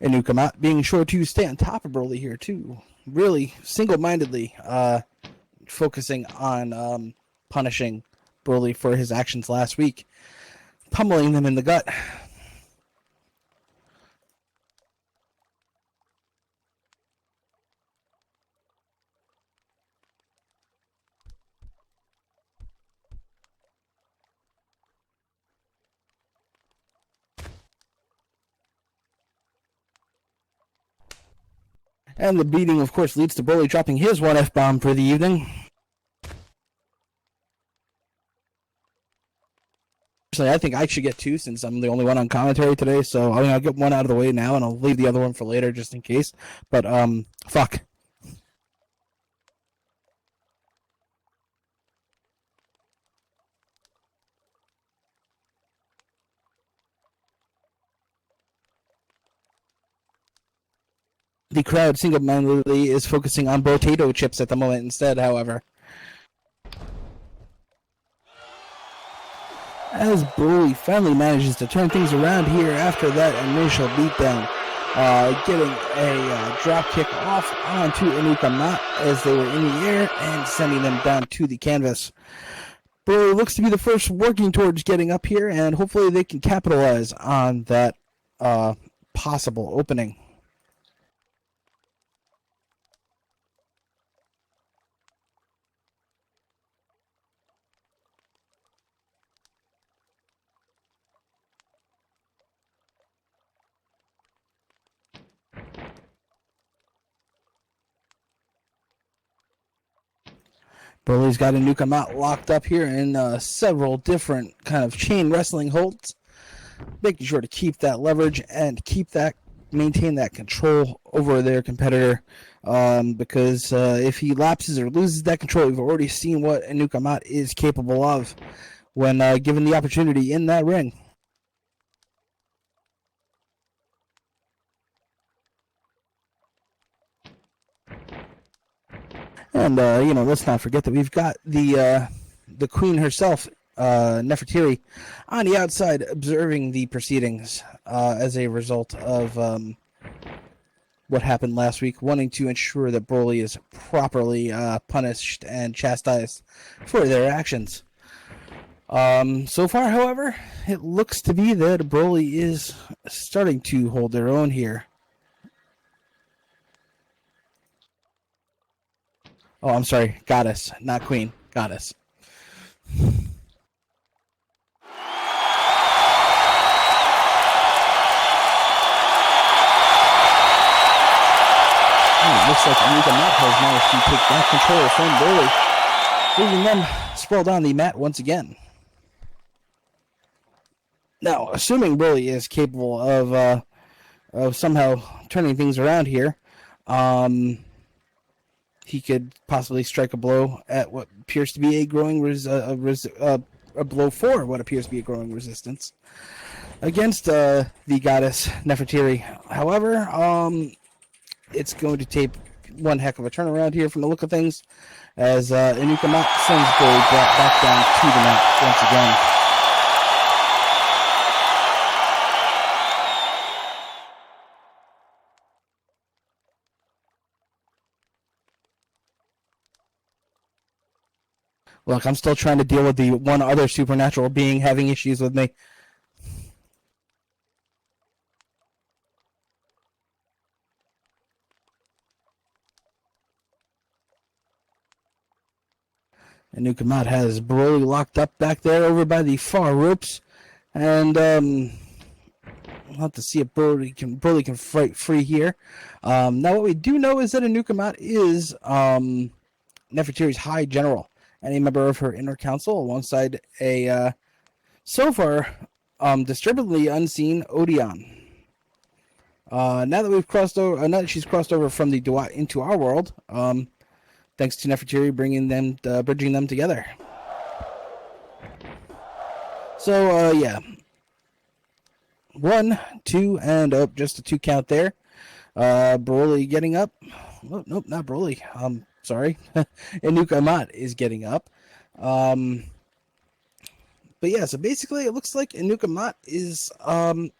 Anuke-Emhat being sure to stay on top of Broly here too. Really single-mindedly focusing on punishing Broly for his actions last week. Pummeling them in the gut. And the beating, of course, leads to Broly dropping his one F-bomb for the evening. Personally, I think I should get two since I'm the only one on commentary today, so I'll get one out of the way now, and I'll leave the other one for later just in case. But, fuck. The crowd single-mindedly is focusing on potato chips at the moment instead, however. As Broly finally manages to turn things around here after that initial beatdown, getting a drop kick off onto Anuke-Emhat as they were in the air and sending them down to the canvas. Broly looks to be the first working towards getting up here, and hopefully they can capitalize on that possible opening. Broly's got Anuke-Emhat locked up here in several different kind of chain wrestling holds, making sure to keep that leverage and maintain that control over their competitor. Because if he lapses or loses that control, we've already seen what Anuke-Emhat is capable of when given the opportunity in that ring. And let's not forget that we've got the queen herself, Nefretiri, on the outside observing the proceedings as a result of what happened last week, wanting to ensure that Broly is properly punished and chastised for their actions. So far, however, it looks to be that Broly is starting to hold their own here. Oh, I'm sorry, goddess, not queen, goddess. Looks like Anuke-Emhat has managed to take back control from Broly, leaving them sprawled on the mat once again. Now, assuming Broly is capable of somehow turning things around here, he could possibly strike a blow at what appears to be a growing a blow for what appears to be a growing resistance against the goddess Nefretiri. However, it's going to take one heck of a turnaround here from the look of things, as Anuke-Emhat sends Broly back down to the mat once again. Look, I'm still trying to deal with the one other supernatural being having issues with me. Anuke-Emhat has Broly locked up back there over by the far ropes, and we'll have to see if Broly can fight free here. Now, what we do know is that Anuke-Emhat is Nefretiri's High General and a member of her inner council, alongside a so far disturbingly unseen Odeon. Now that she's crossed over from the Duat into our world, thanks to Nefretiri bringing them together. So yeah, 1, 2, and up, just a 2 count there. Broly getting up. Oh, nope, not Broly. Sorry, Anuke-Emhat is getting up. But yeah, so basically it looks like Anuke-Emhat is an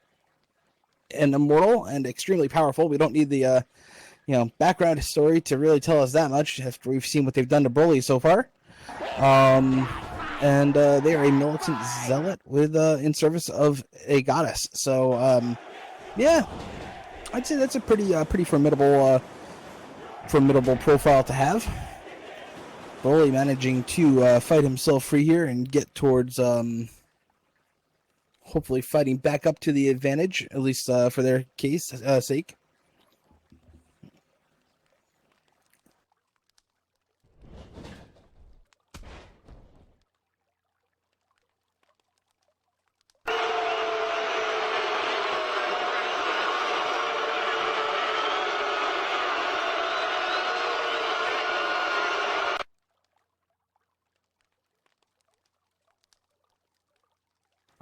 immortal and extremely powerful. We don't need the background story to really tell us that much after we've seen what they've done to Broly so far. And they are a militant zealot with in service of a goddess. So yeah, I'd say that's a pretty formidable profile to have. Broly managing to fight himself free here and get towards hopefully fighting back up to the advantage, at least for their case sake.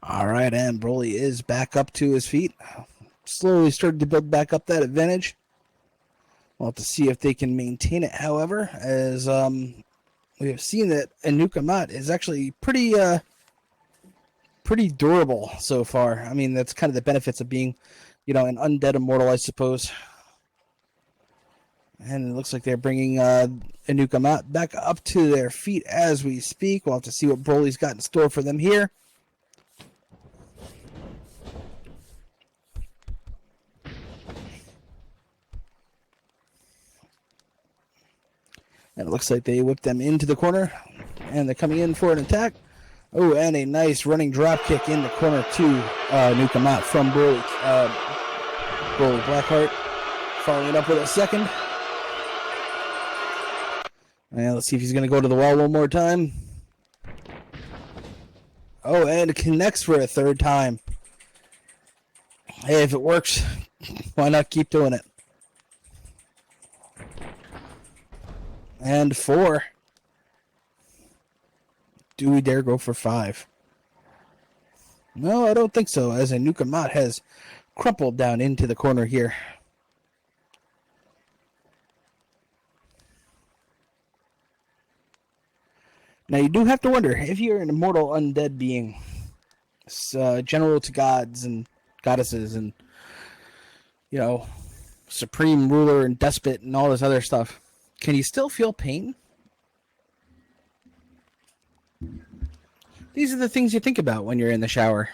All right, and Broly is back up to his feet. Slowly started to build back up that advantage. We'll have to see if they can maintain it, however, as we have seen that Anuke-Emhat is actually pretty durable so far. I mean, that's kind of the benefits of being, an undead immortal, I suppose. And it looks like they're bringing Anuke-Emhat back up to their feet as we speak. We'll have to see what Broly's got in store for them here. And it looks like they whipped them into the corner, and they're coming in for an attack. Oh, and a nice running drop kick in the corner to Anuke-Emhat from Broly Blackheart. Following it up with a second. And let's see if he's going to go to the wall one more time. Oh, and it connects for a third time. Hey, if it works, why not keep doing it? And 4. Do we dare go for 5? No, I don't think so, as Anuke-Emhat has crumpled down into the corner here. Now, you do have to wonder, if you're an immortal undead being, general to gods and goddesses and, supreme ruler and despot and all this other stuff, can you still feel pain? These are the things you think about when you're in the shower.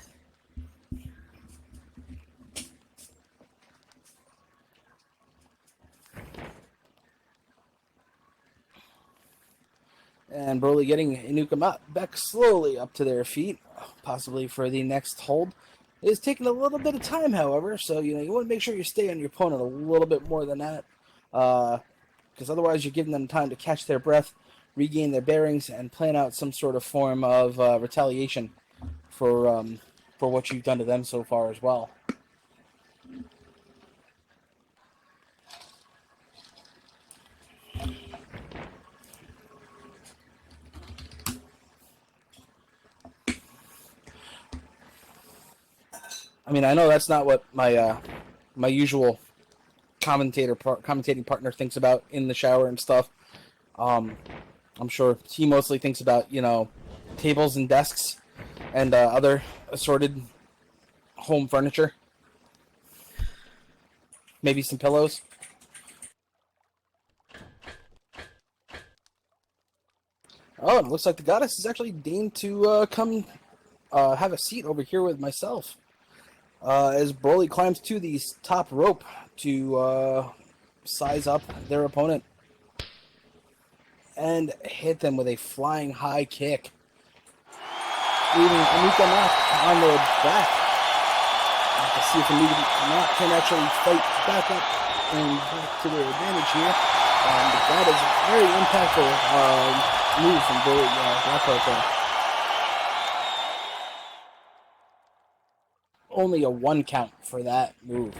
And Broly getting Anuke-Emhat back slowly up to their feet, possibly for the next hold. It is taking a little bit of time, however, so you want to make sure you stay on your opponent a little bit more than that, because otherwise you're giving them time to catch their breath, regain their bearings, and plan out some sort of form of retaliation for what you've done to them so far as well. I mean, I know that's not what my my usual commentating partner thinks about in the shower and stuff. I'm sure he mostly thinks about tables and desks and other assorted home furniture. Maybe some pillows. Oh, and it looks like the goddess is actually deigned to come have a seat over here with myself. As Broly climbs to the top rope to size up their opponent and hit them with a flying high kick, leaving Anuke-Emhat on their back. Let's see if Anuke-Emhat can actually fight back up and back to their advantage here. That is a very impactful move from Broly Blackheart there. Only a 1 count for that move.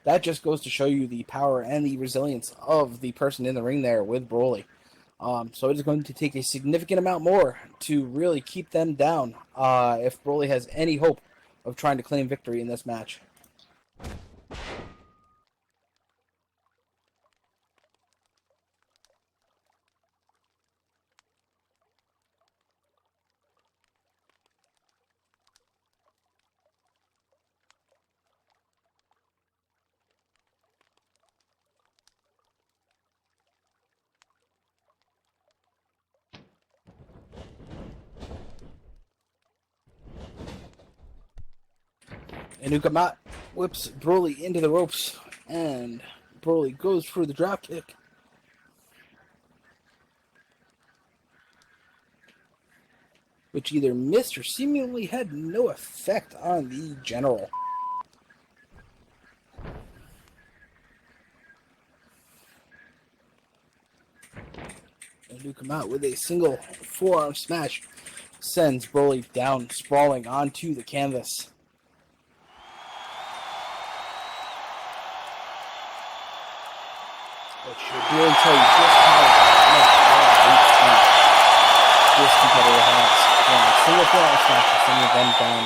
That just goes to show you the power and the resilience of the person in the ring there with Broly. So it is going to take a significant amount more to really keep them down if Broly has any hope of trying to claim victory in this match. Anuke-Emhat whips Broly into the ropes, and Broly goes for the drop kick. Which either missed or seemingly had no effect on the general. Anuke-Emhat with a single forearm smash sends Broly down, sprawling onto the canvas. It should really tell you just how much this competitor has. A single forearm smash, sending them down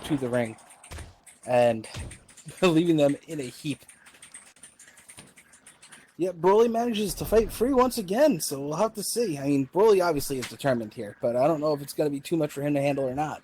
to the ring, and leaving them in a heap. Yet Broly manages to fight free once again, so we'll have to see. I mean, Broly obviously is determined here, but I don't know if it's going to be too much for him to handle or not.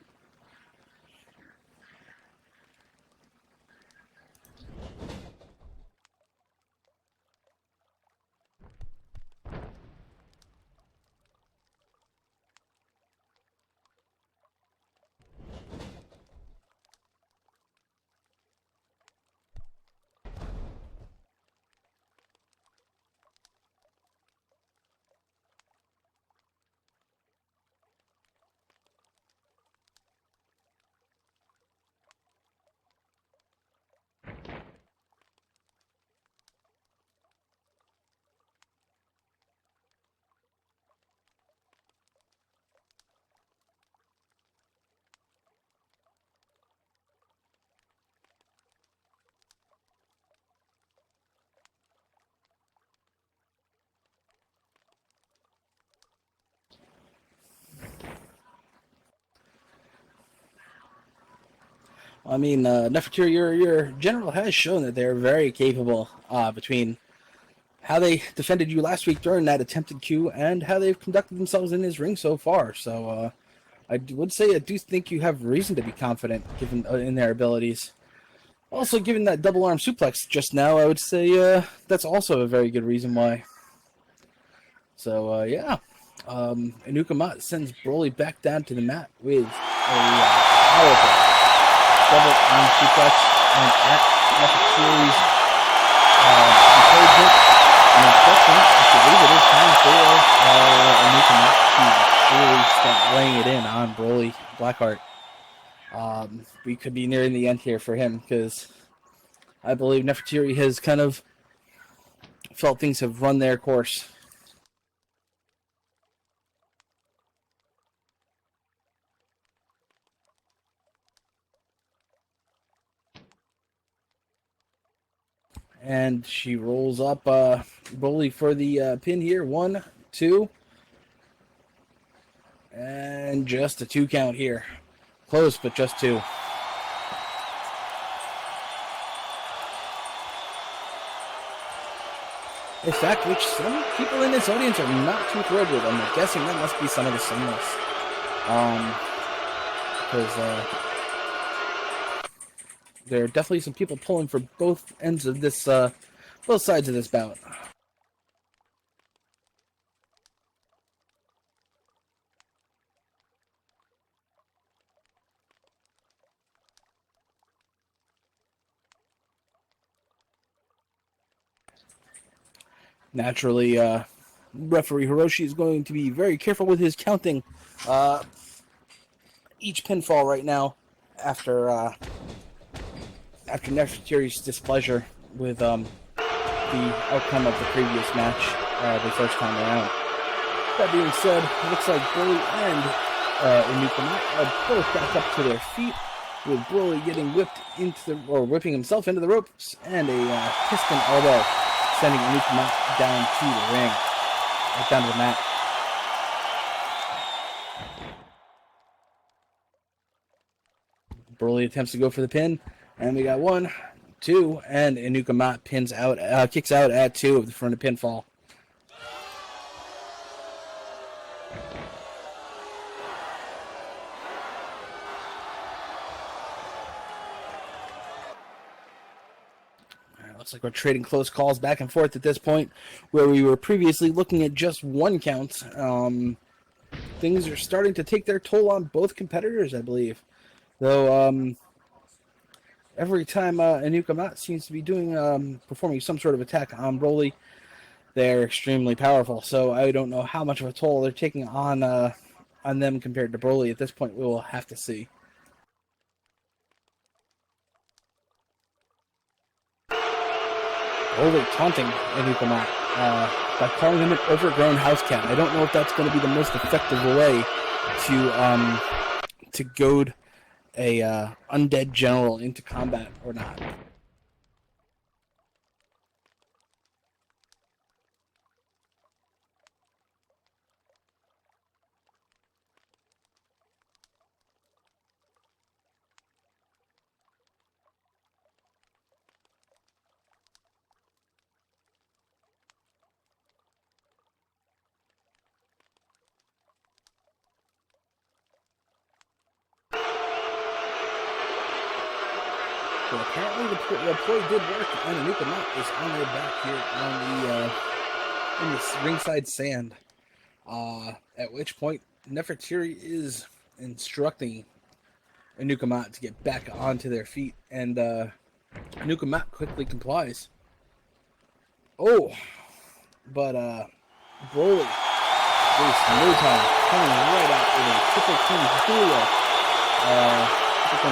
I mean, Nefretiri, your general has shown that they're very capable between how they defended you last week during that attempted coup and how they've conducted themselves in his ring so far. So I would say I do think you have reason to be confident given in their abilities. Also, given that double arm suplex just now, I would say that's also a very good reason why. So, yeah. Anuke-Emhat sends Broly back down to the mat with a powerful double arm suplex, and at Nefretiri's encouragement and instruction, I believe it is time for Anuke-Emhat to really start laying it in on Broly Blackheart. We could be nearing the end here for him because I believe Nefretiri has kind of felt things have run their course. And she rolls up Broly for the pin here. 1, 2. And just a 2 count here. Close, but just 2. A fact which some people in this audience are not too thrilled with. I'm guessing that must be some of the sameness. Because there are definitely some people pulling for both ends of this, both sides of this bout. Naturally, referee Hiroshi is going to be very careful with his counting each pinfall right now after Nefretiri's displeasure with the outcome of the previous match the first time around. That being said, it looks like Broly and Anuke-Emhat are both back up to their feet, with Broly getting whipping himself into the ropes, and a piston elbow sending Anuke-Emhat down to the ring, right down to the mat. Broly attempts to go for the pin, and we got 1, 2, and Anuke-Emhat kicks out at 2 of the front of pinfall. Looks like we're trading close calls back and forth at this point, where we were previously looking at just 1 count. Things are starting to take their toll on both competitors, I believe. Though, every time Anuke-Emhat seems to be performing some sort of attack on Broly, they're extremely powerful. So I don't know how much of a toll they're taking on them compared to Broly. At this point, we will have to see. Broly taunting Anuke-Emhat by calling him an overgrown house cat. I don't know if that's going to be the most effective way to goad a undead general into combat or not. So apparently the play did work, and Anuke-Emhat is on their back here in the ringside sand. At which point Nefretiri is instructing Anuke-Emhat to get back onto their feet, and Anuke-Emhat quickly complies. Oh, but Broly wastes no time, coming right out with a triple king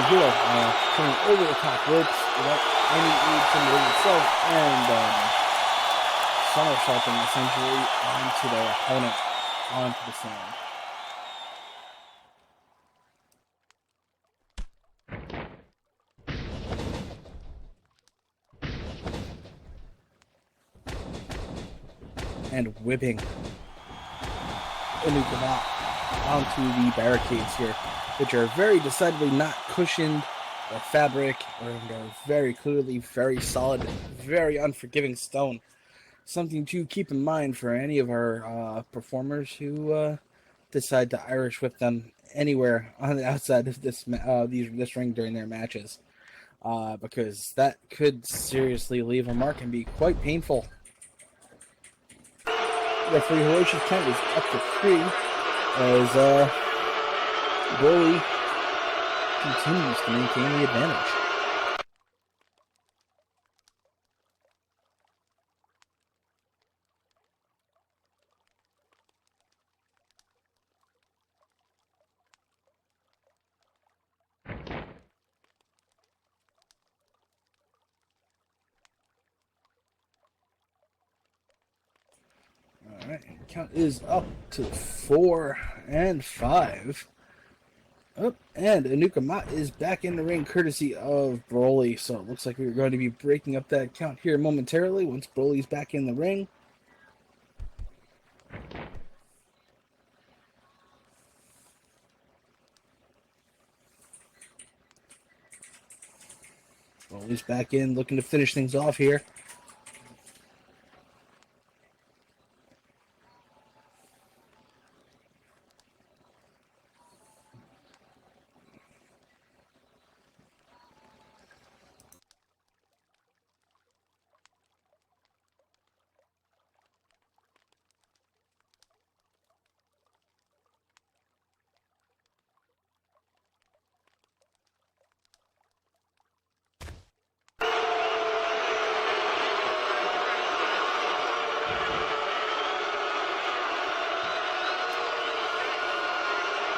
hero, coming over the top ropes without any aid from the ring itself, and somersaulting essentially onto their opponent, onto the sand. And whipping Anuke-Emhat onto the barricades here, which are very decidedly not cushioned or fabric, or very clearly very solid, very unforgiving stone. Something to keep in mind for any of our performers who decide to Irish whip them anywhere on the outside of this ring during their matches, because that could seriously leave a mark and be quite painful. Referee Hiroshi's count is up to 3 as Broly continues to maintain the advantage. All right, count is up to 4 and 5. Oh, and Anuke-Emhat is back in the ring courtesy of Broly. So it looks like we're going to be breaking up that count here momentarily once Broly's back in the ring. Broly's back in, looking to finish things off here.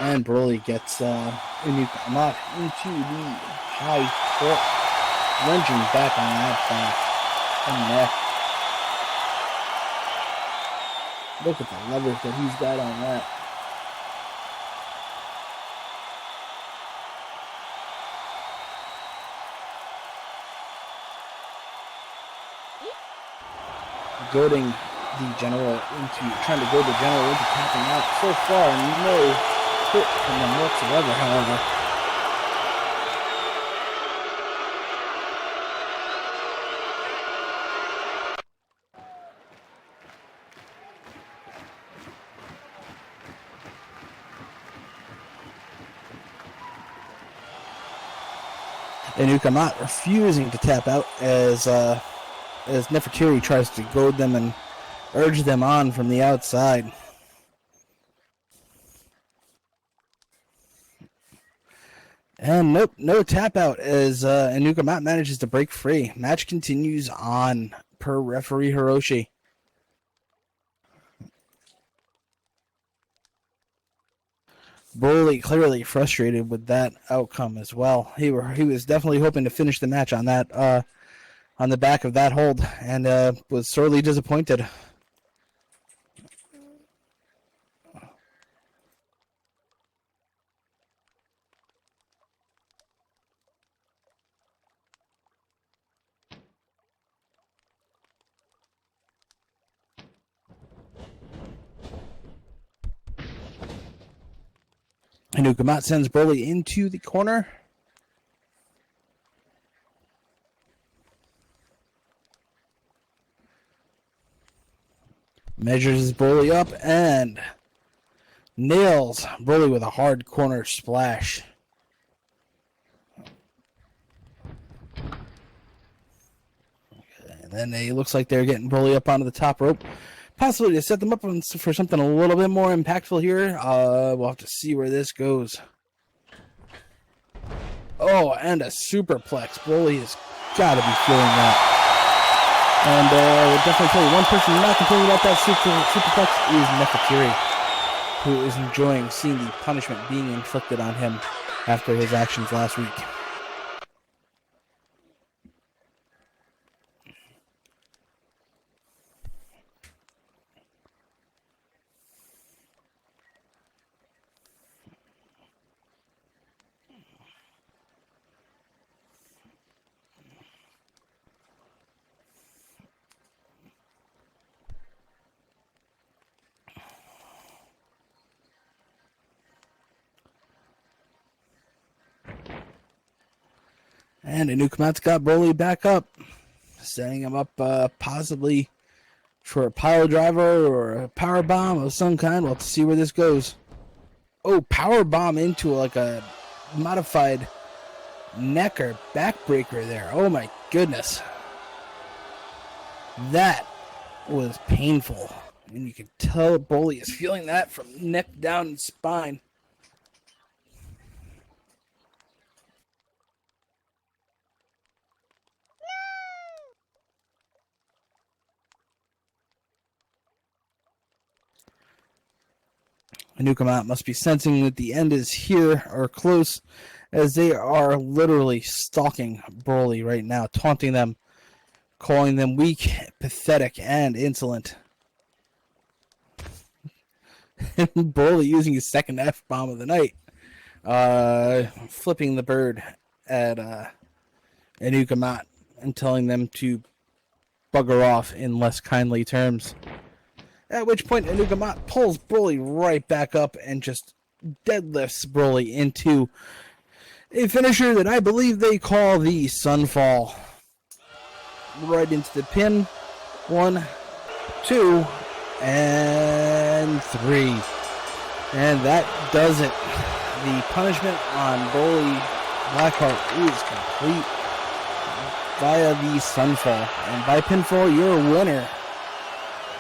And Broly gets Anuke-Emhat into the high foot, lunging back on that neck. Look at the leverage that he's got on that. Goading the general trying to goad the general into tapping out. So far, no hit from them whatsoever, however. Anuke-Emhat refusing to tap out as Nefretiri tries to goad them and urge them on from the outside. And nope, no tap out as Anuke-Emhat manages to break free. Match continues on per referee Hiroshi. Broly clearly frustrated with that outcome as well. He was definitely hoping to finish the match on that on the back of that hold, and was sorely disappointed. Anuke-Emhat sends Broly into the corner. Measures his Broly up and nails Broly with a hard corner splash. And then it looks like they're getting Broly up onto the top rope. Possibly to set them up for something a little bit more impactful here. We'll have to see where this goes. Oh, and a superplex. Broly has got to be feeling that. And we'll definitely tell you, one person not complaining about that superplex is Nefretiri, who is enjoying seeing the punishment being inflicted on him after his actions last week. And Anuke-Emhat's got Broly back up, setting him up possibly for a pile driver or a power bomb of some kind. We'll have to see where this goes. Oh, power bomb into like a modified neck or backbreaker there. Oh my goodness. That was painful. And you can tell Broly is feeling that from neck down and spine. Anuke-Emhat must be sensing that the end is here or close, as they are literally stalking Broly right now, taunting them, calling them weak, pathetic, and insolent. Broly using his second F-bomb of the night, flipping the bird at Anuke-Emhat and telling them to bugger off in less kindly terms. At which point, Anuke-Emhat pulls Broly right back up and just deadlifts Broly into a finisher that I believe they call the Sunfall. Right into the pin. 1, 2, and 3. And that does it. The punishment on Broly Blackheart is complete via the Sunfall. And by pinfall, your winner,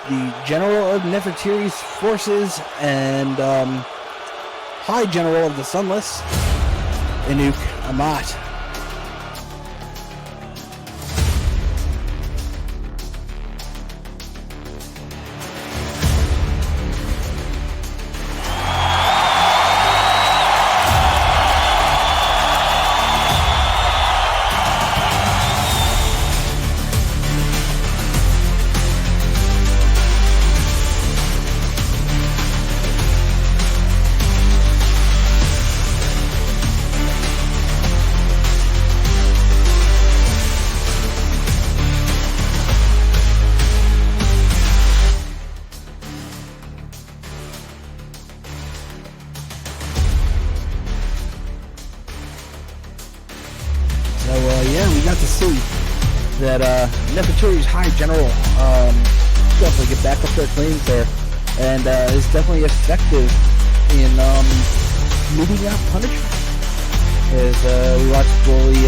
the General of Nefretiri's forces and High General of the Sunless, Anuke-Emhat. We got to see that Nefretiri's High General definitely get back up their claims there, and is definitely effective in meeting out punishment. As we watch Broly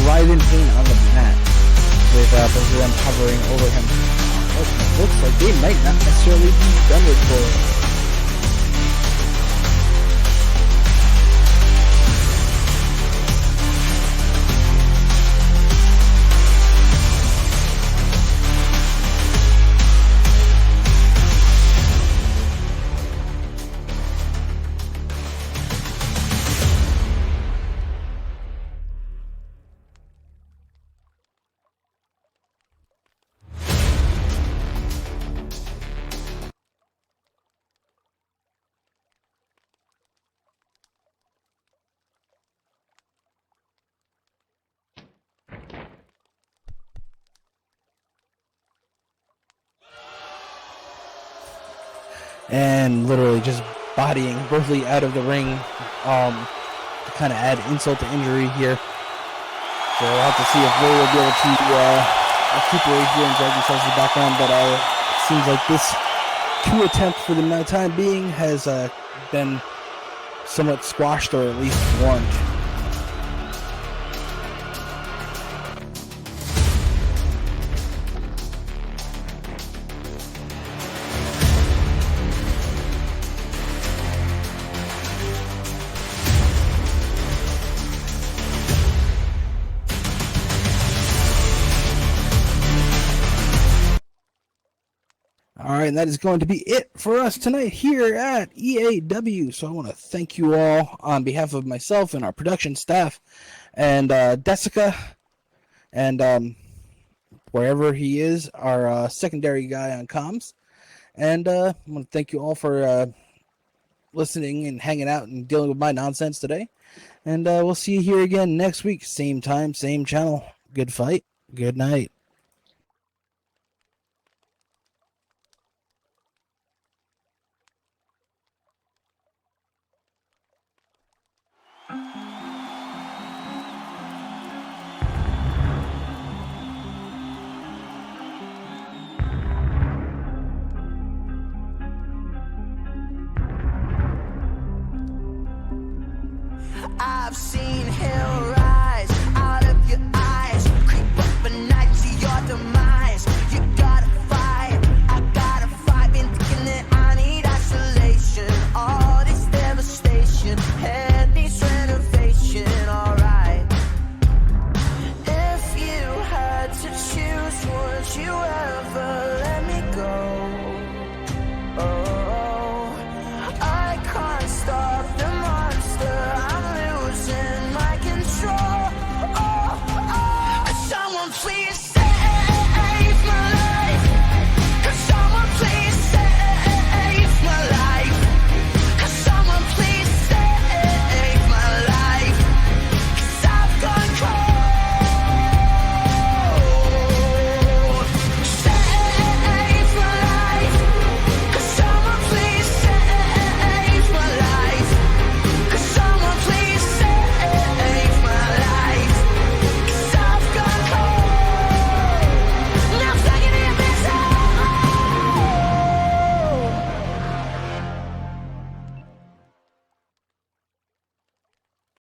writhe in pain on the mat, with both of them hovering over him. It looks like they might not necessarily be done with Broly. And literally just bodying Broly out of the ring to kind of add insult to injury here. So we'll have to see if Broly will be able to keep right here and drag themselves in the background, but it seems like this coup attempt for the time being has been somewhat squashed or at least warned. Alright, and that is going to be it for us tonight here at EAW. So I want to thank you all on behalf of myself and our production staff and Desica and wherever he is, our secondary guy on comms. And I want to thank you all for listening and hanging out and dealing with my nonsense today. And we'll see you here again next week. Same time, same channel. Good fight. Good night. I've seen hell